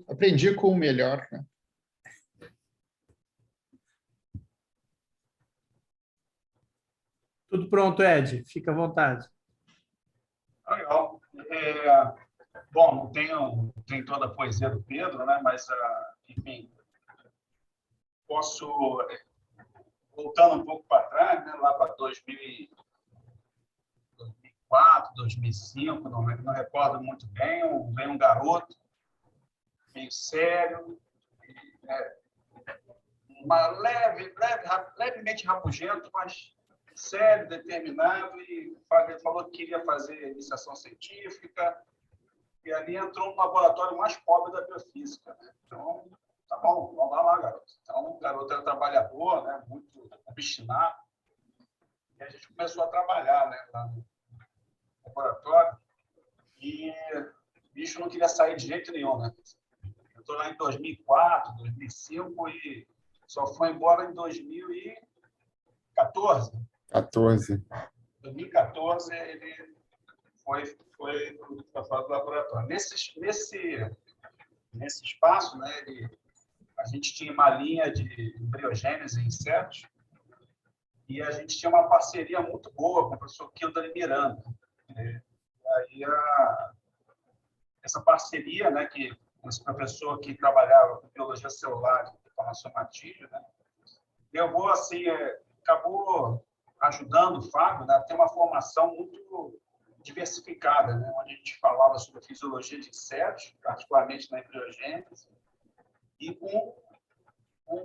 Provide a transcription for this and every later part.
Aprendi com o melhor, né? Tudo pronto, Ed. Fica à vontade. Legal. Bom, não tenho toda a poesia do Pedro, né? Mas, enfim, posso, voltando um pouco para trás, né? Lá para 2004, 2005, não recordo muito bem, veio um garoto meio sério, levemente rabugento, mas sério, determinado, e ele falou que queria fazer iniciação científica, e ali entrou no laboratório mais pobre da biofísica, né? Então, tá bom, vamos lá, garoto. Então, o garoto era trabalhador, né? Muito obstinado, e a gente começou a trabalhar, né? Lá no laboratório, e o bicho não queria sair de jeito nenhum, né? Eu estou lá em 2004, 2005, e só foi embora em 2014. 2014, ele foi para fora do laboratório. Nesse espaço, né, a gente tinha uma linha de embriogênese em insetos e a gente tinha uma parceria muito boa com o professor Kildan Miranda. Aí, essa parceria, né, que esse professor que trabalhava com biologia celular de formação matilha, né, levou, assim, acabou ajudando o Fábio, né, a ter uma formação muito diversificada, né, onde a gente falava sobre a fisiologia de insetos, particularmente na embriogênese, e com um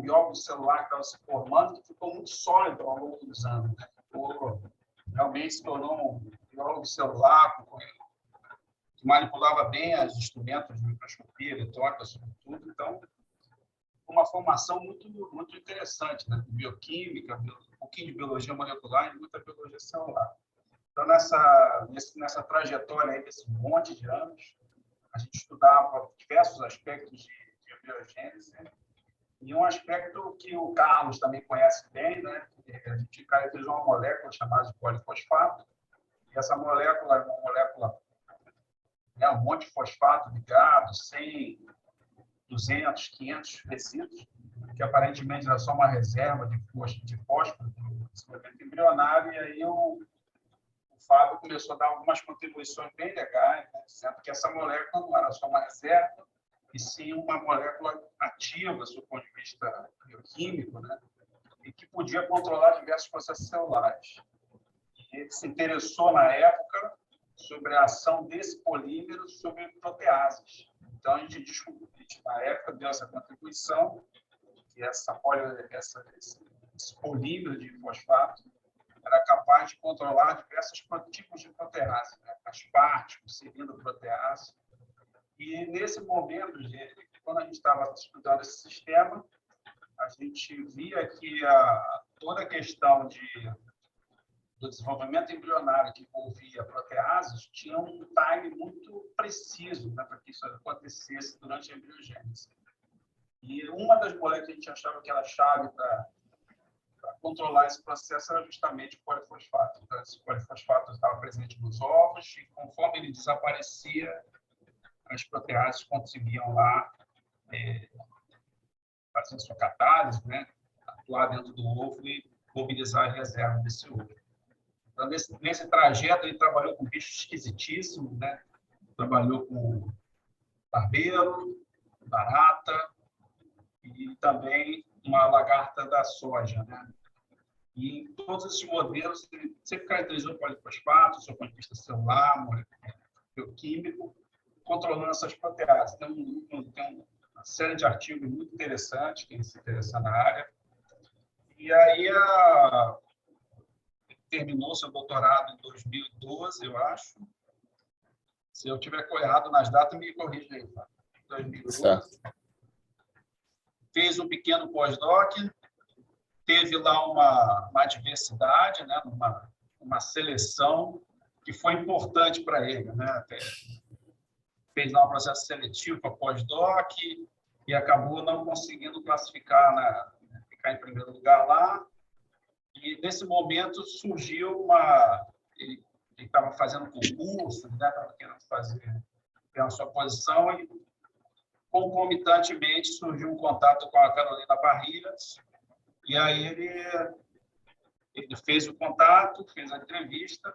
biólogo celular que estava se formando, que ficou muito sólido ao longo dos anos, né? Realmente se tornou um biólogo celular que manipulava bem os instrumentos de microscopia eletrônica, sobretudo. Então, uma formação muito, muito interessante, né? Bioquímica, um pouquinho de biologia molecular e muita biologia celular. Então, nessa trajetória aí, desse monte de anos, a gente estudava diversos aspectos de embriogênese, né? E um aspecto que o Carlos também conhece bem, né? A gente caracterizou uma molécula chamada de polifosfato, e essa molécula é uma molécula, né, um monte de fosfato ligado, 100, 200, 500 resíduos, que aparentemente era só uma reserva de fósforo do desenvolvimento embrionário, e aí o Fábio começou a dar algumas contribuições bem legais, né, dizendo que essa molécula não era só uma reserva, e sim uma molécula ativa, do ponto de vista bioquímico, né, e que podia controlar diversos processos celulares. E ele se interessou, na época, sobre a ação desse polímero sobre proteases. Então, a gente na época, deu essa contribuição, que esse polímero de fosfato era capaz de controlar diversos tipos de protease, né? Aspartic, cilindroprotease. E, nesse momento, quando a gente estava estudando esse sistema, a gente via que toda a questão do desenvolvimento embrionário que envolvia proteases tinha um time muito preciso, né, para que isso acontecesse durante a embriogênese. E uma das moléculas que a gente achava que era chave para controlar esse processo era justamente o polifosfato. Então, esse polifosfato estava presente nos ovos e, conforme ele desaparecia, as proteases conseguiam lá fazer sua catálise, né, atuar dentro do ovo e mobilizar a reserva desse ovo. Então, nesse trajeto, ele trabalhou com bichos esquisitíssimos, né? Trabalhou com barbeiro, barata e também uma lagarta da soja, né? E em todos esses modelos, ele sempre caracterizou o polifosfato, do ponto de vista celular, bioquímico, controlando essas proteases. Tem uma série de artigos muito interessantes, quem se interessa na área. E aí, terminou seu doutorado em 2012, eu acho. Se eu tiver errado nas datas, me corrija aí. 2012. Certo. Fez um pequeno pós-doc, teve lá uma diversidade, né? uma seleção que foi importante para ele, né? Até fez lá um processo seletivo para pós-doc e acabou não conseguindo classificar, ficar em primeiro lugar lá. E, nesse momento, surgiu ele estava fazendo concurso, né, estava querendo fazer pela sua posição, e concomitantemente surgiu um contato com a Carolina Barrias, e aí ele fez o contato, fez a entrevista,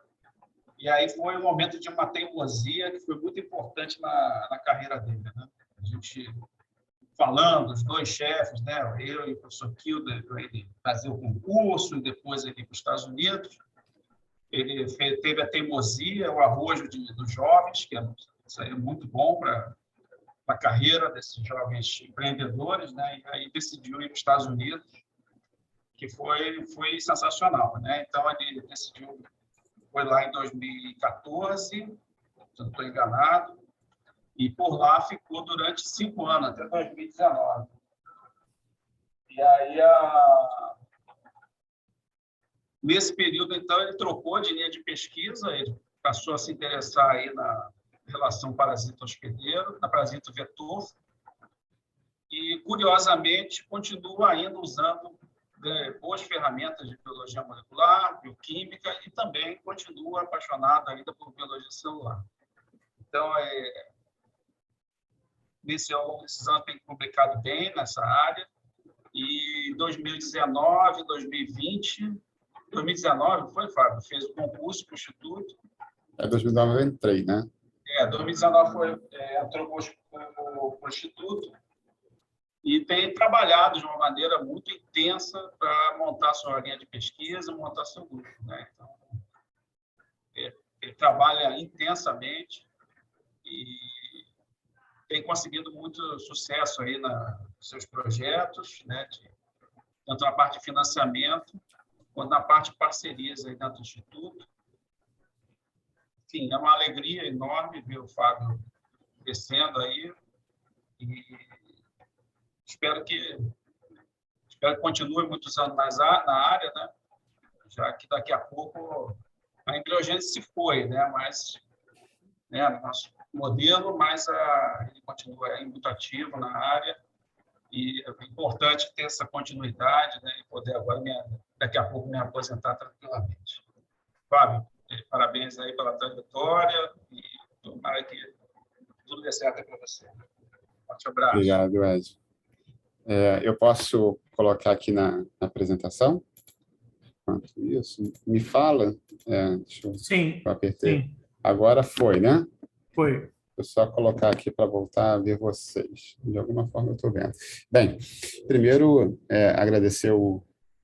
e aí foi um momento de uma teimosia que foi muito importante na carreira dele, né? A gente falando, os dois chefes, né? Eu e o professor Kilder, ele fazer o concurso e depois ele ir para os Estados Unidos. Ele teve a teimosia, o arrojo dos jovens, que isso aí é muito bom para a carreira desses jovens empreendedores, né? E aí decidiu ir para os Estados Unidos, que foi sensacional, né? Então, ele decidiu, foi lá em 2014, se não estou enganado, e por lá ficou durante 5 anos, até 2019. E aí, nesse período, então, ele trocou de linha de pesquisa, ele passou a se interessar aí na relação parasita hospedeiro, na parasita vetor, e, curiosamente, continua ainda usando boas ferramentas de biologia molecular, bioquímica, e também continua apaixonado ainda por biologia celular. Então, esses anos tem publicado bem nessa área, e em 2019, 2020, 2019 foi, Fábio? Fez o concurso para o Instituto. 2019 eu entrei, né? 2019 entrou para o Instituto e tem trabalhado de uma maneira muito intensa para montar sua linha de pesquisa, montar seu grupo, né? Então, ele trabalha intensamente e tem conseguido muito sucesso aí nos seus projetos, né? Tanto na parte de financiamento quanto na parte de parcerias aí dentro do Instituto. Sim, é uma alegria enorme ver o Fábio crescendo aí e espero que continue muitos anos mais na área, né? Já que daqui a pouco a embriogênese se foi, né? Mas, né, nosso modelo, mas ele continua muito ativo na área e é importante ter essa continuidade, né? E poder agora, daqui a pouco, me aposentar tranquilamente. Fábio, parabéns aí pela trajetória e tomara que tudo dê certo para você. Forte abraço. Obrigado, Ed. Eu posso colocar aqui na apresentação? Enquanto isso, me fala. Deixa eu Sim, apertar. sim, Agora foi, né? foi. Vou só colocar aqui para voltar a ver vocês. De alguma forma eu estou vendo. Bem, primeiro, agradecer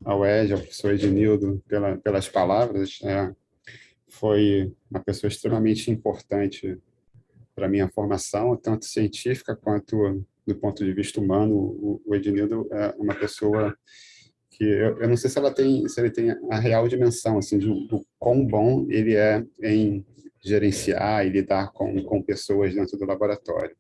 ao Ed, ao professor Ednildo, pelas palavras. Foi uma pessoa extremamente importante para a minha formação, tanto científica quanto do ponto de vista humano. O Ednildo é uma pessoa que eu não sei se ele tem a real dimensão assim do quão bom ele é em gerenciar e lidar com pessoas dentro do laboratório.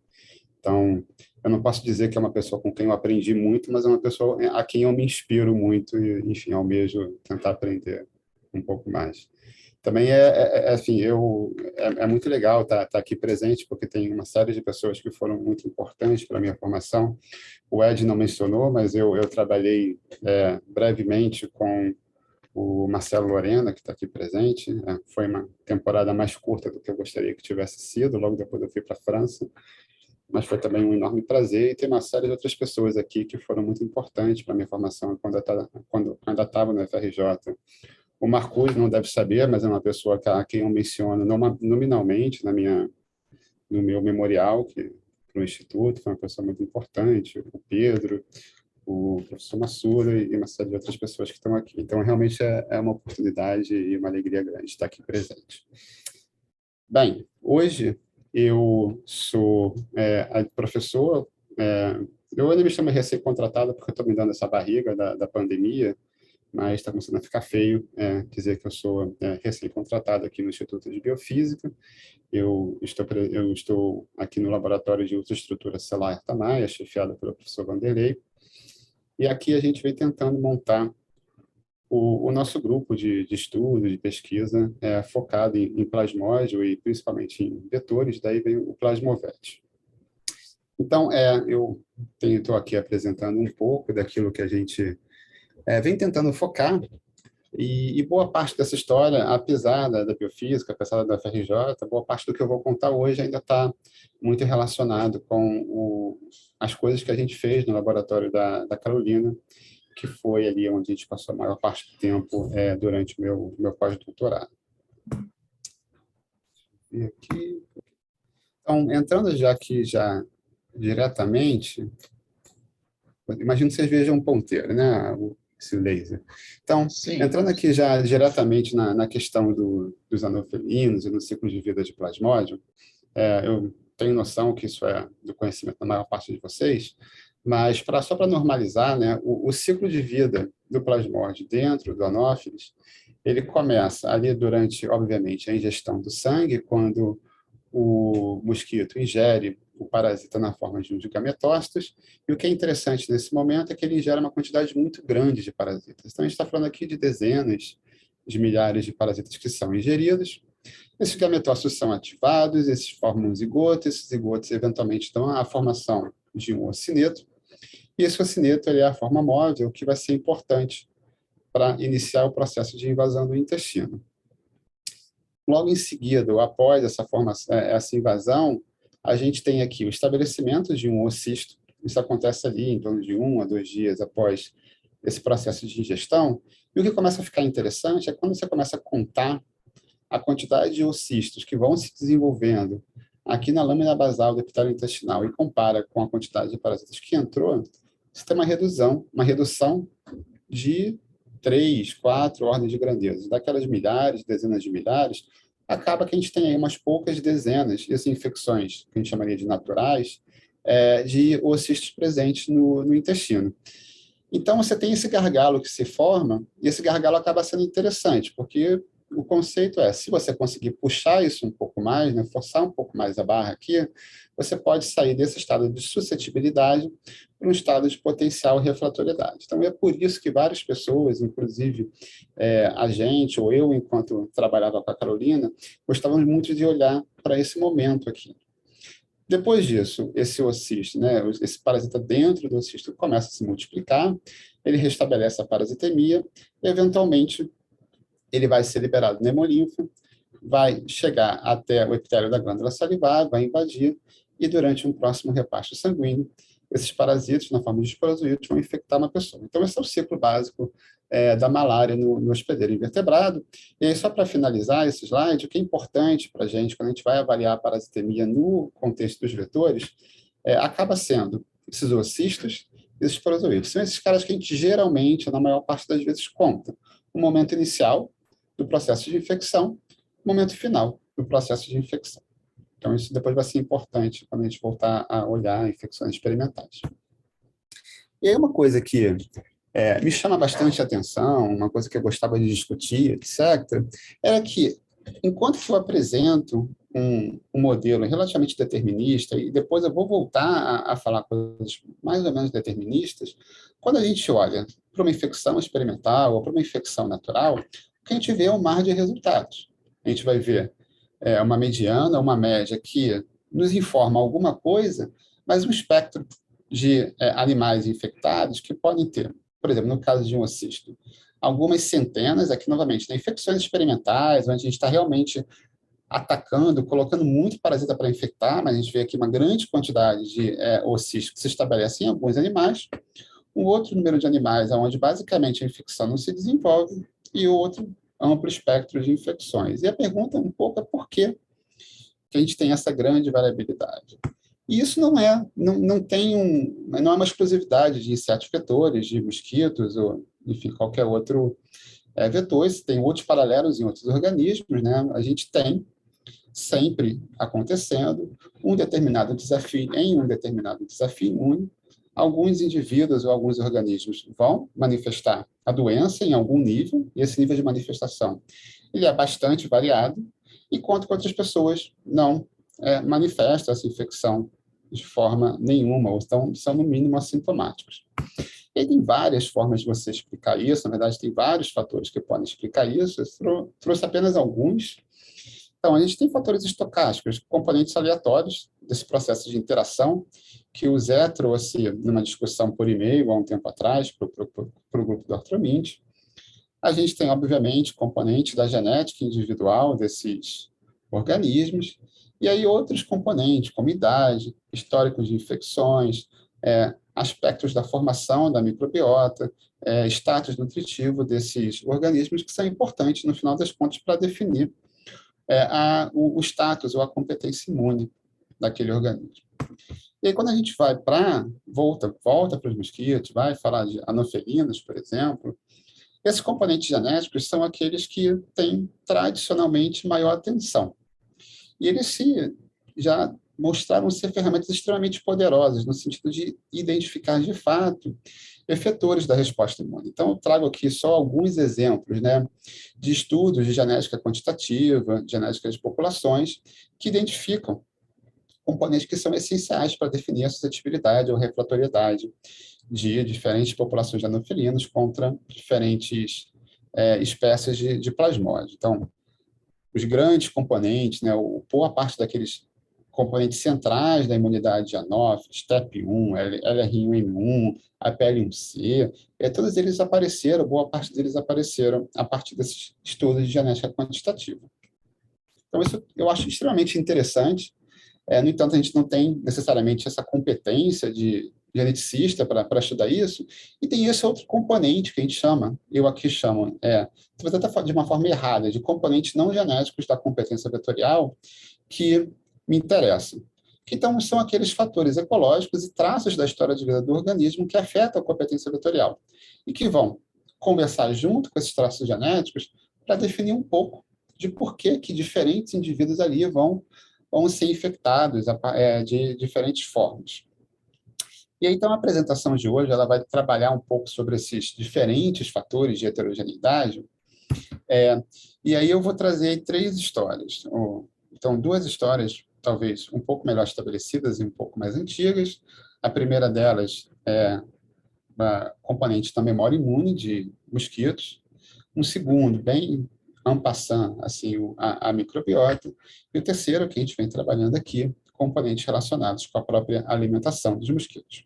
Então, eu não posso dizer que é uma pessoa com quem eu aprendi muito, mas é uma pessoa a quem eu me inspiro muito e, enfim, almejo tentar aprender um pouco mais. Também assim, é muito legal estar aqui presente, porque tem uma série de pessoas que foram muito importantes para a minha formação. O Ed não mencionou, mas eu trabalhei brevemente com o Marcelo Lorena, que está aqui presente. Foi uma temporada mais curta do que eu gostaria que tivesse sido, logo depois eu fui para a França, mas foi também um enorme prazer, e tem uma série de outras pessoas aqui que foram muito importantes para a minha formação quando ainda estava no FRJ. O Marcus não deve saber, mas é uma pessoa a quem eu menciono nominalmente no meu memorial para o Instituto, foi uma pessoa muito importante, o Pedro, o professor Massura e uma série de outras pessoas que estão aqui. Então, realmente é uma oportunidade e uma alegria grande estar aqui presente. Bem, hoje eu sou professor, eu ainda me chamo recém-contratado porque estou me dando essa barriga da pandemia, mas está começando a ficar feio dizer que eu sou recém-contratado aqui no Instituto de Biofísica. Eu estou aqui no Laboratório de Ultraestrutura Celular Artamaia, chefiado pelo professor Vanderlei, e aqui a gente vem tentando montar o nosso grupo de estudo, de pesquisa, focado em plasmódio e principalmente em vetores, daí vem o Plasmovet. Então, eu estou aqui apresentando um pouco daquilo que a gente vem tentando focar E boa parte dessa história, apesar da biofísica, apesar da FRJ, boa parte do que eu vou contar hoje ainda está muito relacionado com as coisas que a gente fez no laboratório da Carolina, que foi ali onde a gente passou a maior parte do tempo durante o meu pós-doutorado. E aqui, então, entrando já aqui diretamente, imagino que vocês vejam um ponteiro, né? Esse laser. Então, Sim. entrando aqui já diretamente na questão dos anofelinos e no ciclo de vida de plasmódio, eu tenho noção que isso é do conhecimento da maior parte de vocês, mas só para normalizar, né, o ciclo de vida do plasmódio dentro do anófeles, ele começa ali durante, obviamente, a ingestão do sangue, quando o mosquito ingere o parasita na forma de um de gametócitos, e o que é interessante nesse momento é que ele ingere uma quantidade muito grande de parasitas. Então, a gente está falando aqui de dezenas de milhares de parasitas que são ingeridos. Esses gametócitos são ativados, esses formam um zigoto, esses zigotos eventualmente dão a formação de um ocineto, e esse ocineto ele é a forma móvel que vai ser importante para iniciar o processo de invasão do intestino. Logo em seguida, ou após essa invasão, a gente tem aqui o estabelecimento de um ocisto. Isso acontece ali em torno de 1 a 2 dias após esse processo de ingestão. E o que começa a ficar interessante é quando você começa a contar a quantidade de ocistos que vão se desenvolvendo aqui na lâmina basal do epitélio intestinal e compara com a quantidade de parasitas que entrou, você tem uma redução de 3, 4 ordens de grandeza. Daquelas milhares, dezenas de milhares, acaba que a gente tem aí umas poucas dezenas, e assim, infecções que a gente chamaria de naturais, de oocistos presentes no intestino. Então, você tem esse gargalo que se forma, e esse gargalo acaba sendo interessante, porque o conceito é, se você conseguir puxar isso um pouco mais, né, forçar um pouco mais a barra aqui, você pode sair desse estado de suscetibilidade para um estado de potencial refratoriedade. Então, é por isso que várias pessoas, inclusive a gente, ou eu, enquanto trabalhava com a Carolina, gostávamos muito de olhar para esse momento aqui. Depois disso, esse ocisto, né, esse parasita dentro do ocisto começa a se multiplicar, ele restabelece a parasitemia, e, eventualmente, ele vai ser liberado no hemolinfo, vai chegar até o epitélio da glândula salivar, vai invadir, e durante um próximo repasto sanguíneo, esses parasitas, na forma de esporozoítos, vão infectar uma pessoa. Então, esse é o ciclo básico da malária no hospedeiro invertebrado. E aí, só para finalizar esse slide, o que é importante para a gente, quando a gente vai avaliar a parasitemia no contexto dos vetores, acaba sendo esses oocistos e esses esporozoítos. São esses caras que a gente geralmente, na maior parte das vezes, conta. O momento inicial do processo de infecção, o momento final do processo de infecção. Então, isso depois vai ser importante quando a gente voltar a olhar infecções experimentais. E aí, uma coisa que me chama bastante atenção, uma coisa que eu gostava de discutir, etc., era que, enquanto que eu apresento um modelo relativamente determinista, e depois eu vou voltar a falar coisas mais ou menos deterministas, quando a gente olha para uma infecção experimental ou para uma infecção natural, o que a gente vê é um mar de resultados. A gente vai ver uma mediana, uma média que nos informa alguma coisa, mas um espectro de animais infectados que podem ter, por exemplo, no caso de um ocisto, algumas centenas, aqui novamente, né, infecções experimentais, onde a gente está realmente atacando, colocando muito parasita para infectar, mas a gente vê aqui uma grande quantidade de ocistos que se estabelecem em alguns animais, um outro número de animais onde basicamente a infecção não se desenvolve, e outro amplo espectro de infecções. E a pergunta um pouco é por que a gente tem essa grande variabilidade. E isso não é uma exclusividade de insetos vetores, de mosquitos, ou, enfim, qualquer outro vetor. Isso tem outros paralelos em outros organismos, né? A gente tem sempre acontecendo um determinado desafio imune. Alguns indivíduos ou alguns organismos vão manifestar a doença em algum nível, e esse nível de manifestação ele é bastante variado, enquanto que outras pessoas não manifestam essa infecção de forma nenhuma, ou são no mínimo assintomáticos. E tem várias formas de você explicar isso, na verdade, tem vários fatores que podem explicar isso, eu trouxe apenas alguns. Então, a gente tem fatores estocásticos, componentes aleatórios desse processo de interação, que o Zé trouxe numa discussão por e-mail há um tempo atrás para o grupo do Arthur Mint. A gente tem, obviamente, componentes da genética individual desses organismos, e aí outros componentes, como idade, históricos de infecções, aspectos da formação da microbiota, status nutritivo desses organismos, que são importantes, no final das contas, para definir o status ou a competência imune daquele organismo. E aí, quando a gente volta para os mosquitos, vai falar de anofelinos, por exemplo, esses componentes genéticos são aqueles que têm tradicionalmente maior atenção. E eles já mostraram ser ferramentas extremamente poderosas, no sentido de identificar, de fato, efetores da resposta imune. Então, eu trago aqui só alguns exemplos, né, de estudos de genética quantitativa, genética de populações, que identificam componentes que são essenciais para definir a suscetibilidade ou refratoriedade de diferentes populações de anofelinos contra diferentes espécies de plasmódio. Então, os grandes componentes, né, boa parte daqueles componentes centrais da imunidade de anófilos, TEP1, LR1M1, APL1C, todos eles apareceram, boa parte deles apareceram a partir desses estudos de genética quantitativa. Então, isso eu acho extremamente interessante. No entanto, a gente não tem necessariamente essa competência de geneticista para estudar isso, e tem esse outro componente que a gente chama, eu aqui chamo, talvez até de uma forma errada, de componentes não genéticos da competência vetorial, que me interessam. Que então são aqueles fatores ecológicos e traços da história de vida do organismo que afetam a competência vetorial, e que vão conversar junto com esses traços genéticos para definir um pouco de por que diferentes indivíduos ali vão ser infectados de diferentes formas. E aí, então, a apresentação de hoje ela vai trabalhar um pouco sobre esses diferentes fatores de heterogeneidade, e aí eu vou trazer 3 histórias. Então, 2 histórias, talvez, um pouco melhor estabelecidas e um pouco mais antigas. A primeira delas é a componente da memória imune de mosquitos. Um segundo, bem en passant, assim, a microbiota. E o terceiro, que a gente vem trabalhando aqui, componentes relacionados com a própria alimentação dos mosquitos.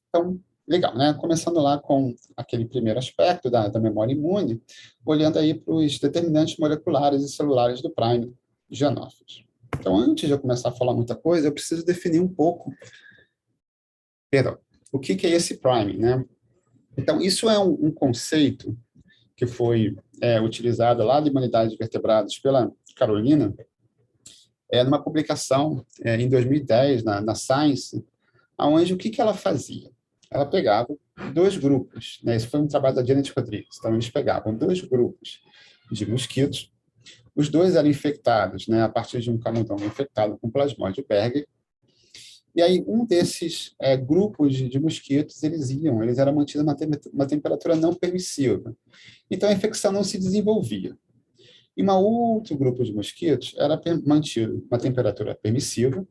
Então, legal, né? Começando lá com aquele primeiro aspecto da memória imune, olhando aí para os determinantes moleculares e celulares do prime de anófilos. Então, antes de eu começar a falar muita coisa, eu preciso definir um pouco, o que é esse prime, né? Então, isso é um conceito que foi utilizado lá de imunidade de vertebrados pela Carolina, numa publicação em 2010 na Science, onde o que ela fazia? Ela pegava 2 grupos, né? Esse foi um trabalho da Janet Rodrigues, então eles pegavam 2 grupos de mosquitos, os 2 eram infectados, né, a partir de um camundongo infectado com plasmódio Berger, e aí um desses grupos de mosquitos, eles eram mantidos uma temperatura não permissiva, então a infecção não se desenvolvia. E um outro grupo de mosquitos era mantido uma temperatura permissiva,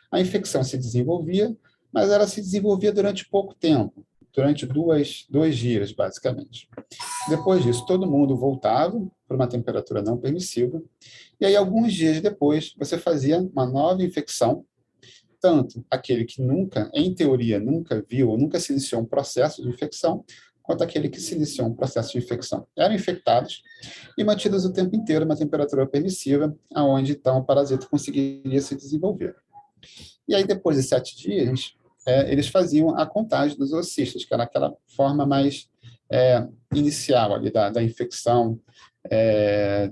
a infecção se desenvolvia, mas ela se desenvolvia durante pouco tempo, durante 2 dias, basicamente. Depois disso, todo mundo voltava para uma temperatura não permissiva, e aí, alguns dias depois, você fazia uma nova infecção, tanto aquele que nunca, em teoria, nunca viu ou nunca se iniciou um processo de infecção, quanto aquele que se iniciou um processo de infecção. Eram infectados e mantidos o tempo inteiro uma temperatura permissiva, aonde então o parasita conseguiria se desenvolver. E aí, depois de 7 dias, eles faziam a contagem dos oocistas, que era aquela forma mais inicial ali da infecção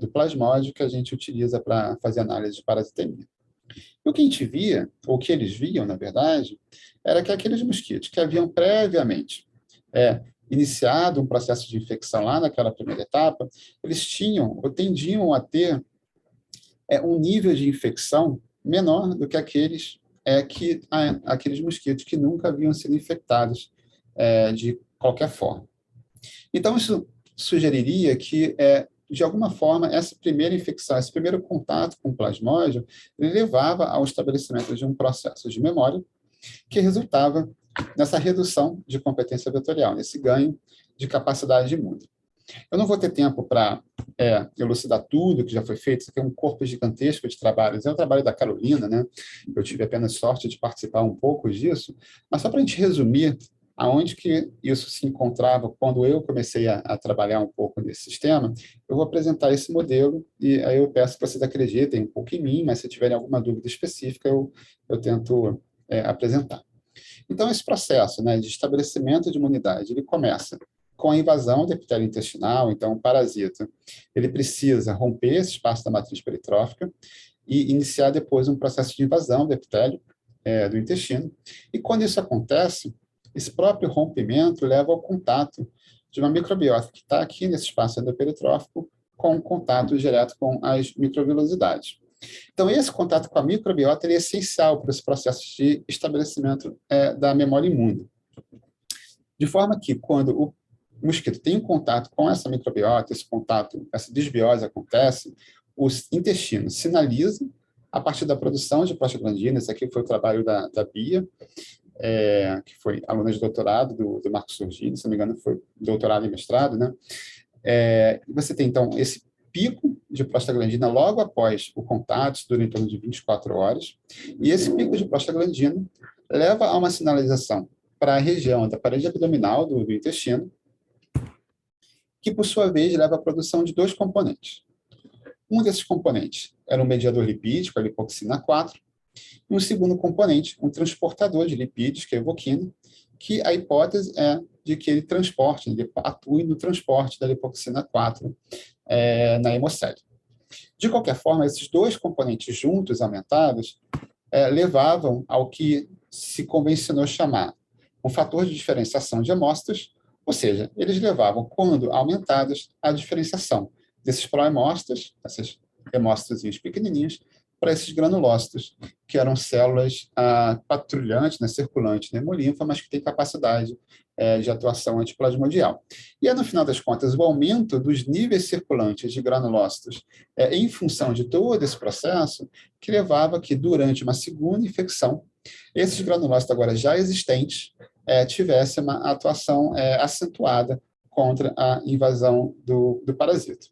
do plasmódio que a gente utiliza para fazer análise de parasitemia. E o que a gente via, ou o que eles viam, na verdade, era que aqueles mosquitos que haviam previamente iniciado um processo de infecção lá naquela primeira etapa, eles tinham ou tendiam a ter um nível de infecção menor do que aqueles mosquitos que nunca haviam sido infectados de qualquer forma. Então, isso sugeriria que, de alguma forma, essa primeira infecção, esse primeiro contato com o plasmódio, ele levava ao estabelecimento de um processo de memória que resultava nessa redução de competência vetorial, nesse ganho de capacidade imune. Eu não vou ter tempo para elucidar tudo que já foi feito, isso aqui é um corpo gigantesco de trabalhos, é o trabalho da Carolina, né? Eu tive apenas sorte de participar um pouco disso, mas só para a gente resumir Aonde que isso se encontrava quando eu comecei a trabalhar um pouco nesse sistema, eu vou apresentar esse modelo e aí eu peço que vocês acreditem um pouco em mim, mas se tiverem alguma dúvida específica, eu tento apresentar. Então, esse processo, né, de estabelecimento de imunidade, ele começa com a invasão do epitélio intestinal. Então, o parasita, ele precisa romper esse espaço da matriz peritrófica e iniciar depois um processo de invasão do epitélio do intestino. E quando isso acontece, esse próprio rompimento leva ao contato de uma microbiota que está aqui nesse espaço endoperitrófico com contato direto com as microvilosidades. Então, esse contato com a microbiota é essencial para esse processo de estabelecimento da memória imune. De forma que, quando o mosquito tem um contato com essa microbiota, esse contato, essa desbiose acontece, o intestino sinaliza a partir da produção de prostaglandinas. Esse aqui foi o trabalho da Bia, que foi aluna de doutorado do Marcos Surgini, se não me engano, foi doutorado e mestrado, né? Você tem, então, esse pico de prostaglandina logo após o contato, isso dura em torno de 24 horas, e esse pico de prostaglandina leva a uma sinalização para a região da parede abdominal do intestino, que, por sua vez, leva à produção de dois componentes. Um desses componentes era um mediador lipídico, a lipoxina 4, e um segundo componente, um transportador de lipídios, que é a evoquina, que a hipótese é de que ele transporte, ele atue no transporte da lipoxina 4 na hemocélula. De qualquer forma, esses dois componentes juntos, aumentados, levavam ao que se convencionou chamar um fator de diferenciação de amostras, ou seja, eles levavam, quando aumentados, a diferenciação desses prohemócitos, essas hemócitos pequenininhos, para esses granulócitos, que eram células patrulhantes, né, circulantes na hemolinfa, mas que têm capacidade de atuação antiplasmodial. E, no final das contas, o aumento dos níveis circulantes de granulócitos em função de todo esse processo, que levava que, durante uma segunda infecção, esses granulócitos agora já existentes tivessem uma atuação acentuada contra a invasão do parasita.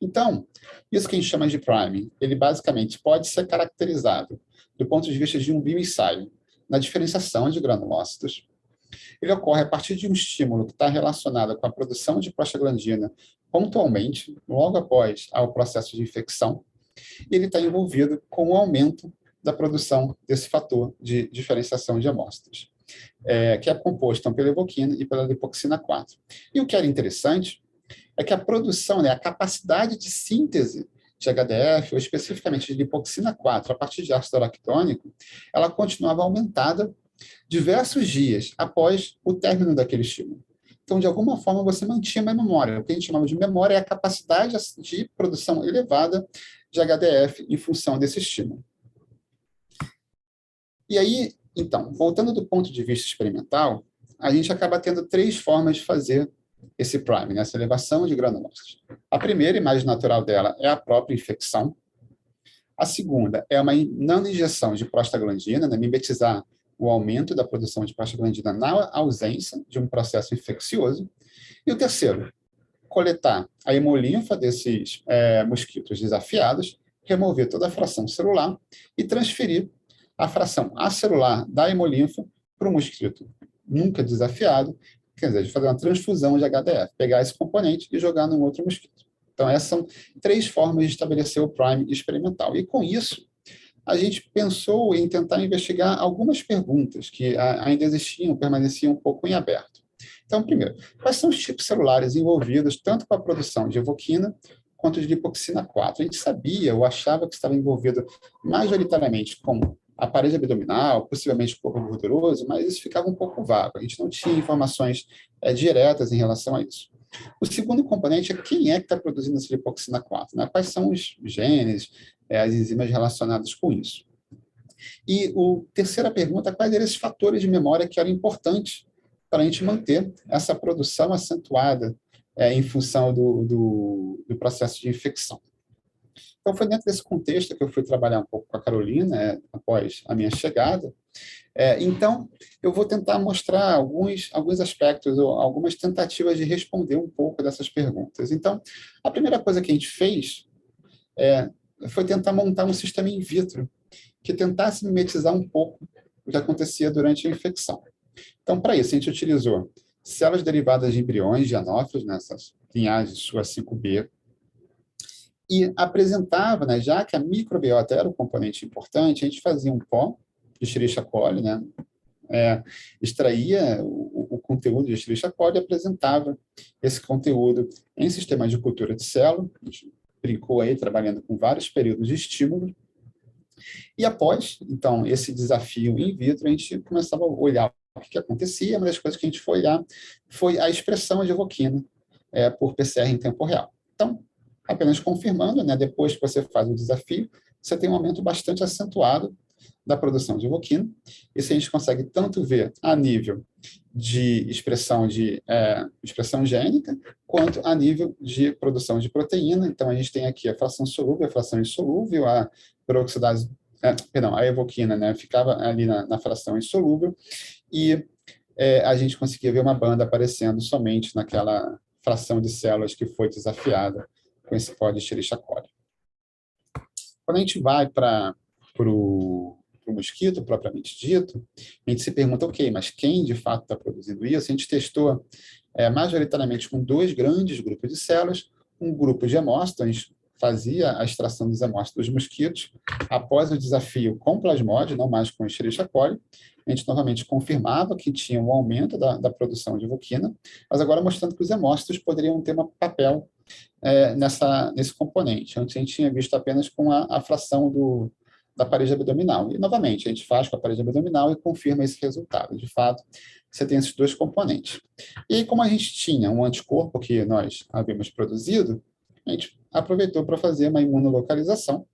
Então, isso que a gente chama de priming, ele basicamente pode ser caracterizado do ponto de vista de um bioensaio na diferenciação de granulócitos. Ele ocorre a partir de um estímulo que está relacionado com a produção de prostaglandina pontualmente, logo após o processo de infecção, e ele está envolvido com o aumento da produção desse fator de diferenciação de amostras, que é composto pela evoquina e pela lipoxina 4. E o que era interessante é que a produção, né, a capacidade de síntese de HDF, ou especificamente de lipoxina 4, a partir de ácido aractônico, ela continuava aumentada diversos dias após o término daquele estímulo. Então, de alguma forma, você mantinha uma memória. O que a gente chama de memória é a capacidade de produção elevada de HDF em função desse estímulo. E aí, então, voltando do ponto de vista experimental, a gente acaba tendo três formas de fazer esse priming, essa elevação de granulócitos. A primeira e mais natural dela é a própria infecção. A segunda é uma não-injeção de prostaglandina, né, mimetizar o aumento da produção de prostaglandina na ausência de um processo infeccioso. E o terceiro, coletar a hemolinfa desses mosquitos desafiados, remover toda a fração celular e transferir a fração acelular da hemolinfa para o mosquito nunca desafiado, quer dizer, de fazer uma transfusão de HDF, pegar esse componente e jogar num outro mosquito. Então, essas são três formas de estabelecer o prime experimental. E, com isso, a gente pensou em tentar investigar algumas perguntas que ainda existiam, permaneciam um pouco em aberto. Então, primeiro, quais são os tipos celulares envolvidos tanto com a produção de evoquina quanto de lipoxina 4? A gente sabia ou achava que estava envolvido majoritariamente com a parede abdominal, possivelmente o corpo gorduroso, mas isso ficava um pouco vago. A gente não tinha informações diretas em relação a isso. O segundo componente é quem é que está produzindo essa lipoxina 4, né? Quais são os genes, as enzimas relacionadas com isso. E a terceira pergunta é quais eram esses fatores de memória que eram importantes para a gente manter essa produção acentuada em função do processo de infecção. Então, foi dentro desse contexto que eu fui trabalhar um pouco com a Carolina, após a minha chegada. Então, eu vou tentar mostrar alguns aspectos, ou algumas tentativas de responder um pouco dessas perguntas. Então, a primeira coisa que a gente fez foi tentar montar um sistema in vitro que tentasse mimetizar um pouco o que acontecia durante a infecção. Então, para isso, a gente utilizou células derivadas de embriões de anófilos, nessas linhagens sua 5B, e apresentava, né, já que a microbiota era o componente importante, a gente fazia um pó de Escherichia coli, né, extraía o conteúdo de Escherichia coli e apresentava esse conteúdo em sistemas de cultura de célula. A gente brincou aí, trabalhando com vários períodos de estímulo. E após, então, esse desafio in vitro, a gente começava a olhar o que acontecia. Uma das coisas que a gente foi olhar foi a expressão de evoquina por PCR em tempo real. Então, apenas confirmando, né, depois que você faz o desafio, você tem um aumento bastante acentuado da produção de evoquina. Isso a gente consegue tanto ver a nível de expressão gênica, quanto a nível de produção de proteína. Então, a gente tem aqui a fração solúvel, a fração insolúvel, a peroxidase, a evoquina, né, ficava ali na fração insolúvel, e a gente conseguia ver uma banda aparecendo somente naquela fração de células que foi desafiada com esse pó de Escherichia coli. Quando a gente vai para o mosquito, propriamente dito, a gente se pergunta, ok, mas quem de fato está produzindo isso? A gente testou majoritariamente com 2 grandes grupos de células, um grupo de hemócitos, a gente fazia a extração dos hemócitos dos mosquitos, após o desafio com plasmódio, não mais com Escherichia coli, a gente novamente confirmava que tinha um aumento da produção de evoquina, mas agora mostrando que os hemócitos poderiam ter um papel nesse componente. Antes a gente tinha visto apenas com a fração da parede abdominal. E, novamente, a gente faz com a parede abdominal e confirma esse resultado. De fato, você tem esses 2 componentes. E aí, como a gente tinha um anticorpo que nós havíamos produzido, a gente aproveitou para fazer uma imunolocalização.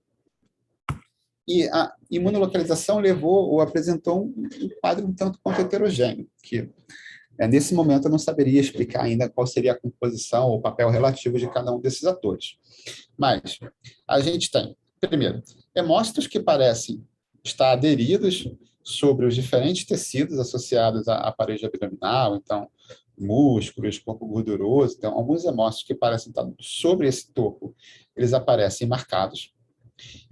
E a imunolocalização levou ou apresentou um quadro um tanto quanto heterogêneo, que nesse momento eu não saberia explicar ainda qual seria a composição ou o papel relativo de cada um desses atores. Mas a gente tem, primeiro, hemócitos que parecem estar aderidos sobre os diferentes tecidos associados à parede abdominal, então, músculos, corpo gorduroso. Então, alguns hemócitos que parecem estar sobre esse topo, eles aparecem marcados.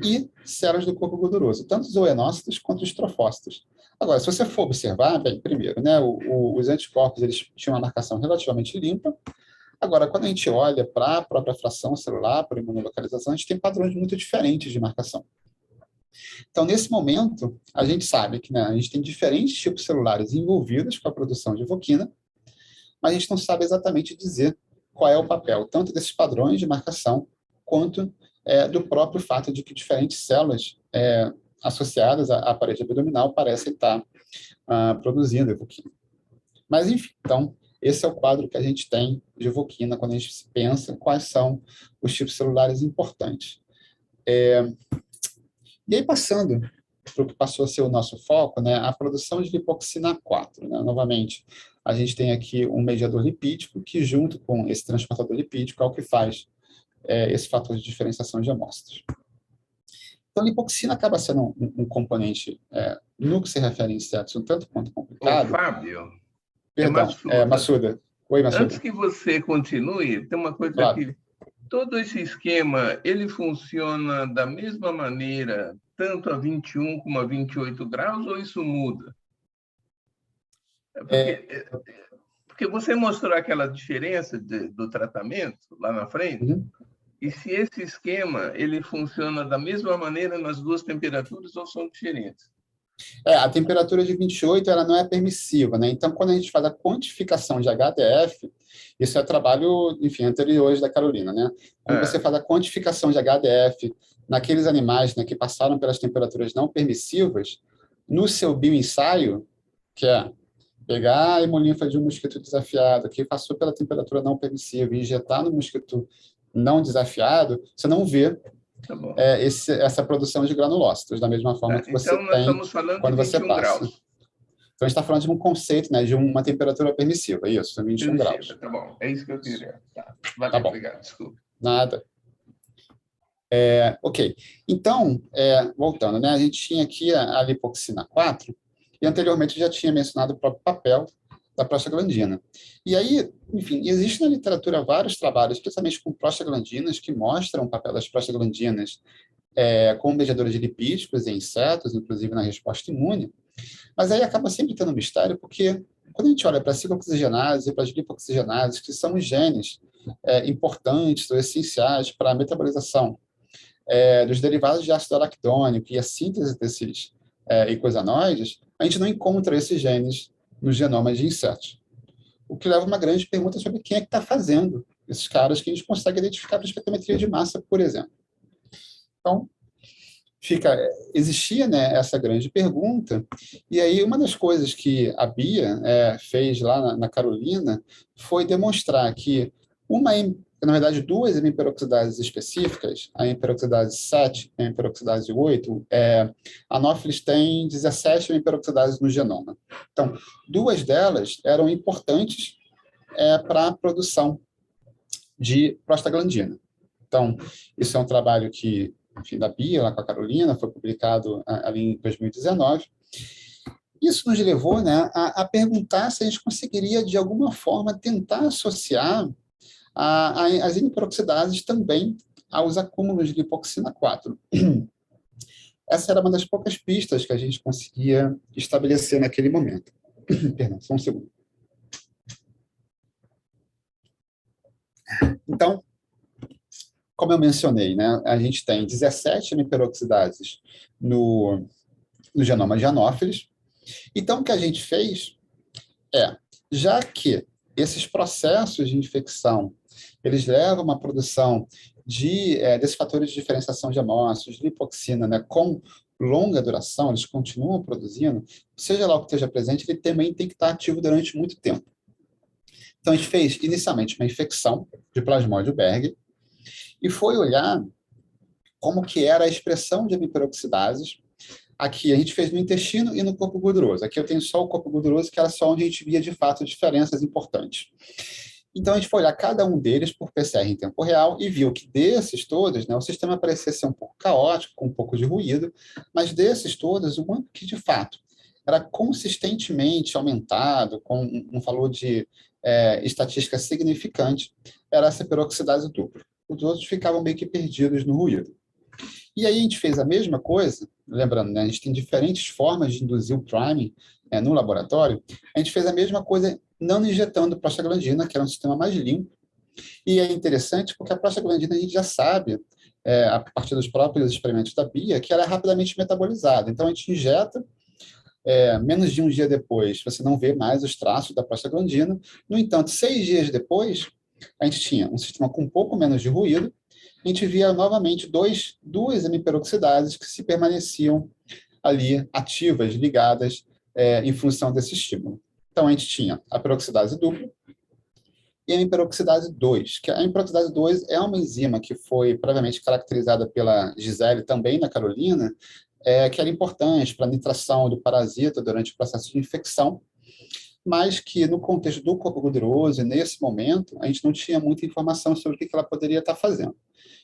E células do corpo gorduroso, tanto os zoonócitos quanto os trofócitos. Agora, se você for observar, bem, primeiro, né, os anticorpos eles tinham uma marcação relativamente limpa. Agora, quando a gente olha para a própria fração celular, para a imunolocalização, a gente tem padrões muito diferentes de marcação. Então, nesse momento, a gente sabe que, né, a gente tem diferentes tipos celulares envolvidos com a produção de evoquina, mas a gente não sabe exatamente dizer qual é o papel, tanto desses padrões de marcação, quanto do próprio fato de que diferentes células associadas à parede abdominal parecem estar produzindo evoquina. Mas, enfim, então, esse é o quadro que a gente tem de evoquina quando a gente pensa quais são os tipos celulares importantes. E aí, passando para o que passou a ser o nosso foco, né, a produção de lipoxina 4. Né? Novamente, a gente tem aqui um mediador lipídico que, junto com esse transportador lipídico, é o que faz esse fator de diferenciação de amostras. Então, a lipoxina acaba sendo um componente, no que se refere a insetos, um tanto quanto complicado. Ô, Fábio, Perdão, Massuda. Oi, Massuda. Antes que você continue, tem uma coisa claro. aqui. Todo esse esquema, ele funciona da mesma maneira, tanto a 21 como a 28 graus, ou isso muda? Porque você mostrou aquela diferença do tratamento lá na frente, e se esse esquema ele funciona da mesma maneira nas 2 temperaturas ou são diferentes? A temperatura de 28 ela não é permissiva, né? Então, quando a gente faz a quantificação de HDF, isso é trabalho, enfim, anteriores da Carolina, né? Quando você faz a quantificação de HDF naqueles animais, né, que passaram pelas temperaturas não permissivas, no seu bioensaio, que é pegar a hemolinfa de um mosquito desafiado, que passou pela temperatura não permissiva, e injetar no mosquito não desafiado, você não vê essa produção de granulócitos, da mesma forma que você nós estamos falando quando de você 21 passa. graus. Então, a gente está falando de um conceito, né, de uma temperatura permissiva, isso, 21 graus. Tá bom, é isso que eu queria. Valeu, tá bom. Obrigado, desculpa. Nada. Ok. Então, voltando, né, a gente tinha aqui a lipoxina 4, e anteriormente já tinha mencionado o próprio papel da prostaglandina. E aí, enfim, existe na literatura vários trabalhos, especialmente com prostaglandinas, que mostram o papel das prostaglandinas como mediadores de lipídicos em insetos, inclusive na resposta imune. Mas aí acaba sempre tendo um mistério, porque quando a gente olha para a ciclooxigenase e para as lipoxigenases, que são os genes importantes ou essenciais para a metabolização dos derivados de ácido araquidônico e a síntese desses eicosanoides, a gente não encontra esses genes nos genomas de insetos. O que leva a uma grande pergunta sobre quem é que está fazendo esses caras que a gente consegue identificar para espectrometria de massa, por exemplo. Então, existia, né, essa grande pergunta, e aí uma das coisas que a Bia fez lá na Carolina foi demonstrar que na verdade, duas hemiperoxidases específicas, a hemiperoxidase 7 e a hemiperoxidase 8, Anopheles tem 17 hemiperoxidases no genoma. Então, duas delas eram importantes para a produção de prostaglandina. Então, isso é um trabalho que, enfim, da Bia, lá com a Carolina, foi publicado ali em 2019. Isso nos levou, né, a perguntar se a gente conseguiria, de alguma forma, tentar associar as hemiperoxidases também aos acúmulos de lipoxina 4. Essa era uma das poucas pistas que a gente conseguia estabelecer naquele momento. Perdão, só um segundo. Então, como eu mencionei, né, a gente tem 17 hemiperoxidases no genoma de Anopheles. Então, o que a gente fez já que esses processos de infecção eles levam a uma produção desses fatores de diferenciação de amostras, de lipoxina, né, com longa duração, eles continuam produzindo, seja lá o que esteja presente, ele também tem que estar ativo durante muito tempo. Então, a gente fez inicialmente uma infecção de Plasmodium Berg e foi olhar como que era a expressão de hemiperoxidases. Aqui a gente fez no intestino e no corpo gorduroso. Aqui eu tenho só o corpo gorduroso, que era só onde a gente via, de fato, diferenças importantes. Então, a gente foi olhar cada um deles por PCR em tempo real e viu que desses todos, né, o sistema parecia ser um pouco caótico, com um pouco de ruído, mas desses todos, o único que, de fato, era consistentemente aumentado, com um valor de estatística significante, era essa peroxidase dupla. Os outros ficavam meio que perdidos no ruído. E aí a gente fez a mesma coisa, lembrando, né, a gente tem diferentes formas de induzir o priming no laboratório, a gente fez a mesma coisa não injetando prostaglandina, que era um sistema mais limpo, e é interessante porque a prostaglandina a gente já sabe, a partir dos próprios experimentos da Bia, que ela é rapidamente metabolizada. Então a gente injeta, menos de um dia depois, você não vê mais os traços da prostaglandina. No entanto, 6 dias depois, a gente tinha um sistema com um pouco menos de ruído, a gente via novamente duas hemiperoxidases que se permaneciam ali ativas, ligadas, em função desse estímulo. Então, a gente tinha a peroxidase dupla e a hemiperoxidase 2, que a hemiperoxidase 2 é uma enzima que foi previamente caracterizada pela Gisele, também na Carolina, que era importante para a nitração do parasita durante o processo de infecção, mas que no contexto do corpo gorduroso, nesse momento, a gente não tinha muita informação sobre o que ela poderia estar fazendo.